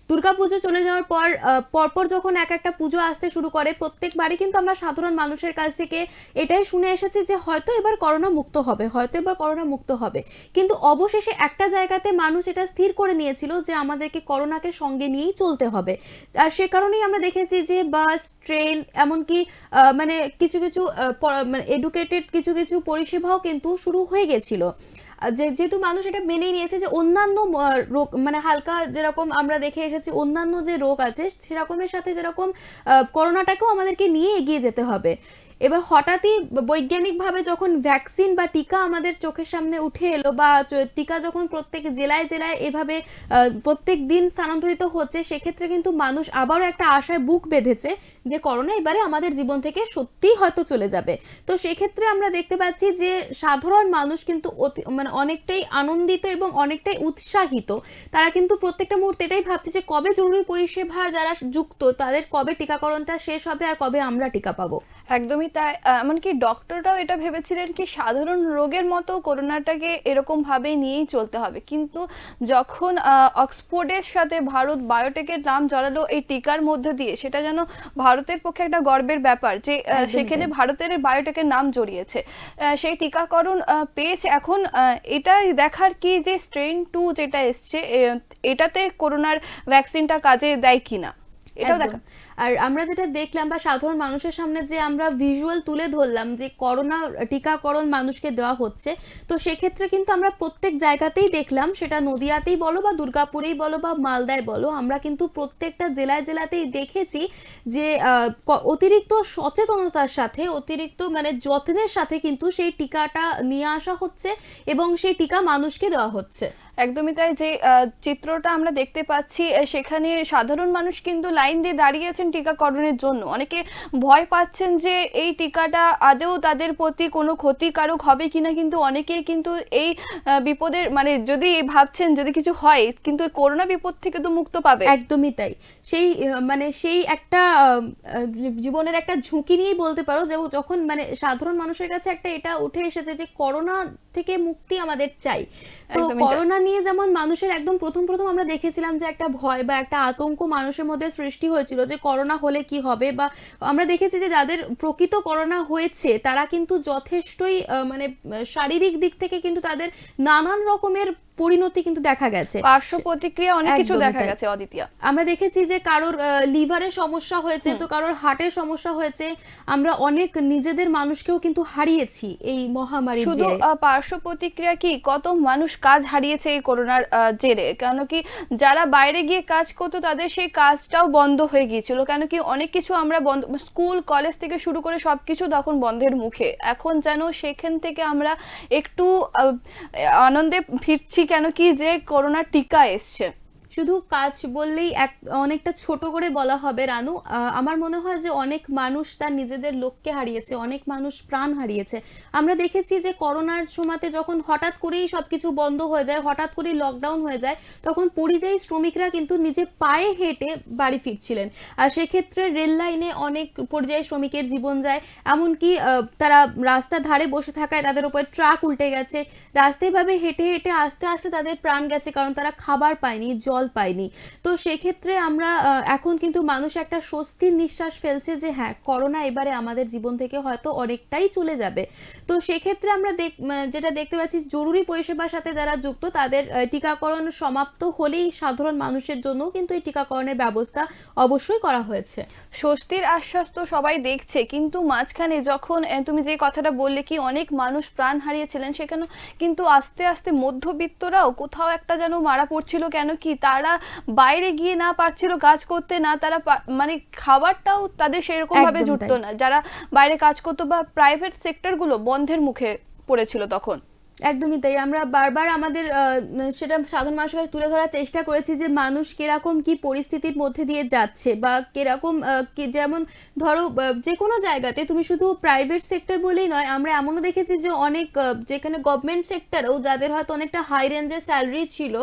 দুর্গাপুজো চলে যাওয়ার পর পরপর যখন এক একটা পুজো আসতে শুরু করে, প্রত্যেকবারই কিন্তু আমরা সাধারণ মানুষের কাছ থেকে এটাই শুনে এসেছি যে হয়তো এবার করোনা মুক্ত হবে, হয়তো এবার করোনা মুক্ত হবে। কিন্তু অবশেষে একটা জায়গাতে মানুষ এটা স্থির করে নিয়েছিল যে আমাদেরকে করোনাকে সঙ্গে নিয়েই চলতে হবে। আর সে কারণেই আমরা দেখেছি যে বাস, ট্রেন, এমনকি মানে কিছু কিছু মানে এডুকেটেড কিছু কিছু পরিষেবাও কিন্তু শুরু হয়ে গেছিল, যেহেতু মানুষ এটা মেনেই নিয়েছে যে অন্যান্য রোগ মানে হালকা যেরকম আমরা দেখে এসেছি অন্যান্য যে রোগ আছে সেরকমের সাথে যেরকম করোনাটাকেও আমাদেরকে নিয়ে এগিয়ে যেতে হবে। এবার হঠাৎই বৈজ্ঞানিকভাবে যখন ভ্যাকসিন বা টিকা আমাদের চোখের সামনে উঠে এলো, বা টিকা যখন প্রত্যেক জেলায় জেলায় এভাবে প্রত্যেক দিন স্থানান্তরিত হচ্ছে, সেক্ষেত্রে কিন্তু মানুষ আবারও একটা আশায় বুক বেঁধেছে যে করোনা এবারে আমাদের জীবন থেকে সত্যিই হয়তো চলে যাবে। তো সেক্ষেত্রে আমরা দেখতে পাচ্ছি যে সাধারণ মানুষ কিন্তু মানে অনেকটাই আনন্দিত এবং অনেকটাই উৎসাহিত। তারা কিন্তু প্রত্যেকটা মুহূর্তে এটাই ভাবছে যে কবে জরুরি পরিষেবা যারা যুক্ত তাদের কবে টিকাকরণটা শেষ হবে আর কবে আমরা টিকা পাবো। একদমই তাই। এমনকি ডক্টররাও এটা ভেবেছিলেন কি সাধারণ রোগের মতো করোনাটাকে এরকম ভাবে নিয়েই চলতে হবে, কিন্তু যখন অক্সফোর্ডের সাথে ভারত বায়োটেকের নাম জড়ালো এই টিকার মধ্যে দিয়ে, সেটা যেন ভারতের পক্ষে একটা গর্বের ব্যাপার যে সেখানে ভারতের বায়োটেকের নাম জড়িয়েছে, সেই টিকাকরণ পেয়েছে। এখন এটাই দেখার কি যে স্ট্রেন 2 যেটা এসছে এটাতে করোনার ভ্যাকসিনটা কাজে দেয় কিনা, এটাও দেখা। আর আমরা যেটা দেখলাম বা সাধারণ মানুষের সামনে যে আমরা ভিজুয়াল তুলে ধরলাম যে করোনা টিকাকরণ মানুষকে দেওয়া হচ্ছে, তো সেক্ষেত্রে কিন্তু আমরা প্রত্যেক জায়গাতেই দেখলাম, সেটা নদিয়াতেই বলো বা দুর্গাপুরেই বলো বা মালদায় বলো, আমরা কিন্তু প্রত্যেকটা জেলায় জেলাতেই দেখেছি যে অতিরিক্ত সচেতনতার সাথে, অতিরিক্ত মানে যত্নের সাথে কিন্তু সেই টিকাটা নিয়ে আসা হচ্ছে এবং সেই টিকা মানুষকে দেওয়া হচ্ছে। একদমই তাই। যে চিত্রটা আমরা দেখতে পাচ্ছি সেখানে সাধারণ মানুষ কিন্তু লাইন দিয়ে দাঁড়িয়েছেন টিকাকরণের জন্য। অনেকে ভয় পাচ্ছেন যে এই টিকাটা আদৌ তাদের প্রতি কোনো ক্ষতিকারক হবে কিনা, কিন্তু অনেকেই কিন্তু এই বিপদের মানে যদি ভাবছেন যদি কিছু হয় কিন্তু করোনা বিপদ থেকে তো মুক্ত পাবে। একদমই তাই। সেই মানে সেই একটা জীবনের একটা ঝুঁকি নিয়েই বলতে পারো, যে যখন মানে সাধারণ মানুষের কাছে একটা এটা উঠে এসেছে যে করোনা থেকে মুক্তি আমাদের চাই। তো করোনা নিয়ে যেমন মানুষের একদম প্রথম আমরা দেখেছিলাম যে একটা ভয় বা একটা আতঙ্ক মানুষের মধ্যে সৃষ্টি হয়েছিল যে করোনা হলে কি হবে, বা আমরা দেখেছি যে যাদের প্রকৃত করোনা হয়েছে তারা কিন্তু যথেষ্টই মানে শারীরিক দিক থেকে কিন্তু তাদের নানান রকমের পরিণতি কিন্তু দেখা গেছে, পার্শ্ব প্রতিক্রিয়া অনেক কিছু দেখা গেছে অদিতিয়া। আমরা দেখেছি যে কারোর লিভারের সমস্যা হয়েছে, তো কারোর হার্টের সমস্যা হয়েছে। আমরা অনেক নিজেদের মানুষকেও কিন্তু হারিয়েছি এই মহামারীর শুধু জেরে। পার্শ্ব প্রতিক্রিয়া কি, কত মানুষ কাজ হারিয়েছে এই করোনার জেরে। কেন কি যারা বাইরে গিয়ে কাজ করতো তাদের সেই কাজটাও বন্ধ হয়ে গিয়েছিল, কেন কি অনেক কিছু আমরা বন্ধ, স্কুল কলেজ থেকে শুরু করে সবকিছু তখন বন্ধের মুখে। এখন যেন সেখান থেকে আমরা একটু আনন্দে ফিরছি, কেন কি যে করোনার টিকা এসছে। শুধু কাজ বললেই অনেকটা ছোট করে বলা হবে রানু। আমার মনে হয় যে অনেক মানুষ তার নিজেদের লোককে হারিয়েছে, অনেক মানুষ প্রাণ হারিয়েছে। আমরা দেখেছি যে করোনার সময়তে যখন হঠাৎ করেই সবকিছু বন্ধ হয়ে যায়, হঠাৎ করেই লকডাউন হয়ে যায়, তখন পরিযায়ী শ্রমিকরা কিন্তু নিজে পায়ে হেঁটে বাড়ি ফিরছিলেন। আর সেক্ষেত্রে রেল লাইনে অনেক পরিযায়ী শ্রমিকের জীবন যায়, এমনকি তারা রাস্তার ধারে বসে থাকায় তাদের উপর ট্রাক উল্টে গেছে, রাস্তায় ভাবে হেঁটে হেঁটে আস্তে আস্তে তাদের প্রাণ গেছে, কারণ তারা খাবার পায়নি, জল পাইনি। তো সেক্ষেত্রে আমরা এখন কিন্তু মানুষ একটা স্বস্তির নিঃশ্বাস ফেলছে যে হ্যাঁ, করোনা এবারে আমাদের জীবন থেকে হয়তো অনেকটাই চলে যাবে। তো সেক্ষেত্রে আমরা যেটা দেখতে পাচ্ছি, জরুরি পরিষেবার সাথে যারা যুক্ত তাদের টিকাকরণ সমাপ্ত হলেই সাধারণ মানুষের জন্য কিন্তু এই টিকাকরণের ব্যবস্থা অবশ্যই করা হয়েছে। স্বস্তির আশ্বাস তো সবাই দেখছে, কিন্তু মাঝখানে যখন তুমি যে কথাটা বললে কি অনেক মানুষ প্রাণ হারিয়েছিলেন, সেখানে কিন্তু আস্তে আস্তে মধ্যবিত্তরাও কোথাও একটা যেন মারা পড়ছিল। কেন কি তারা বাইরে গিয়ে না পারছিল কাজ করতে, না তারা মানে খাবারটাও তাদের সেরকম ভাবে জুটতো না। যারা বাইরে কাজ করতো বা প্রাইভেট সেক্টরগুলো বন্ধের মুখে পড়েছিল তখন। একদমই তাই। আমরা বারবার আমাদের সেটা সাধারণ মানুষের কাছে তুলে ধরার চেষ্টা করেছি যে মানুষ কিরকম কি পরিস্থিতির মধ্যে দিয়ে যাচ্ছে, বা কিরকম যেমন ধরো যে কোনো জায়গাতে তুমি শুধু প্রাইভেট সেক্টর বলেই নয়, আমরা এমনও দেখেছি যে অনেক যেখানে গভর্নমেন্ট সেক্টরেও যাদের হয়তো অনেকটা হাই রেঞ্জের স্যালারি ছিল,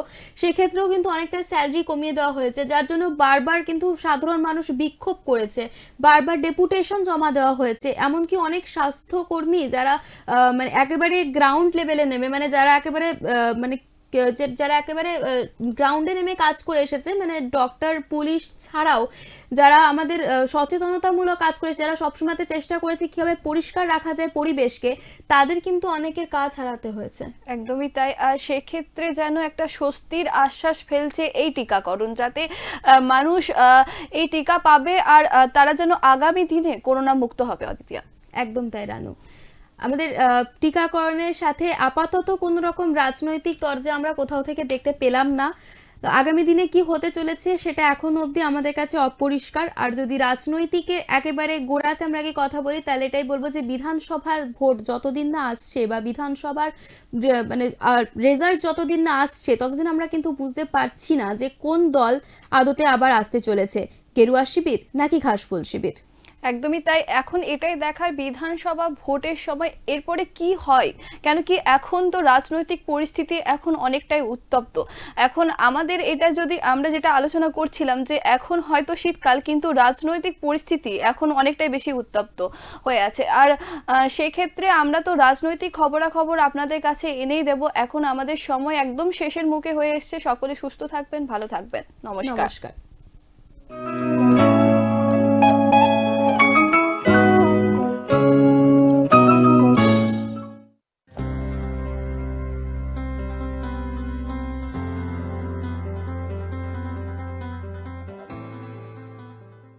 সেক্ষেত্রেও কিন্তু অনেকটা স্যালারি কমিয়ে দেওয়া হয়েছে, যার জন্য বারবার কিন্তু সাধারণ মানুষ বিক্ষোভ করেছে, বারবার ডেপুটেশন জমা দেওয়া হয়েছে। এমনকি অনেক স্বাস্থ্যকর্মী যারা মানে একেবারে গ্রাউন্ড লেভেলে নেমে, মানে যারা একেবারে মানে যারা একেবারে গ্রাউন্ডে নেমে কাজ করে এসেছে, মানে ডক্টর পুলিশ ছাড়াও যারা আমাদের সচেতনতামূলক কাজ করেছে, যারা সবসময়তে চেষ্টা করেছে কিভাবে পরিষ্কার রাখা যায় পরিবেশকে, তাদের কিন্তু অনেকের কাজ হারাতে হয়েছে। একদমই তাই। আর সেক্ষেত্রে যেন একটা স্বস্তির আশ্বাস ফেলছে এই টিকাকরণ, যাতে মানুষ এই টিকা পাবে আর তারা যেন আগামী দিনে করোনা মুক্ত হবে। অদিতিয়া, একদম তাই রানু। আমাদের টিকাকরণের সাথে আপাতত কোনো রকম রাজনৈতিক তরজা আমরা কোথাও থেকে দেখতে পেলাম না। তো আগামী দিনে কি হতে চলেছে সেটা এখনো অবধি আমাদের কাছে অপরিষ্কার। আর যদি রাজনৈতিকের একেবারে গোড়াতে আমরা কি কথা বলি, তাহলে এটাই বলবো যে বিধানসভার ভোট যতদিন না আসছে বা বিধানসভার মানে রেজাল্ট যতদিন না আসছে ততদিন আমরা কিন্তু বুঝতে পারছি না যে কোন দল আদতে আবার আসতে চলেছে, গেরুয়া শিবির নাকি ঘাসফুল শিবির। একদমই তাই। এখন এটাই দেখার বিধানসভা ভোটের সময় এরপরে কি হয়, কেন কি এখন তো রাজনৈতিক পরিস্থিতি এখন অনেকটাই উত্তপ্ত। এখন আমাদের এটা যদি আমরা যেটা আলোচনা করছিলাম যে এখন হয়তো শীতকাল, কিন্তু রাজনৈতিক পরিস্থিতি এখন অনেকটাই বেশি উত্তপ্ত হয়ে আছে। আর সেক্ষেত্রে আমরা তো রাজনৈতিক খবরাখবর আপনাদের কাছে এনেই দেব। এখন আমাদের সময় একদম শেষের মুখে হয়ে এসছে। সকলে সুস্থ থাকবেন, ভালো থাকবেন। নমস্কার। নমস্কার।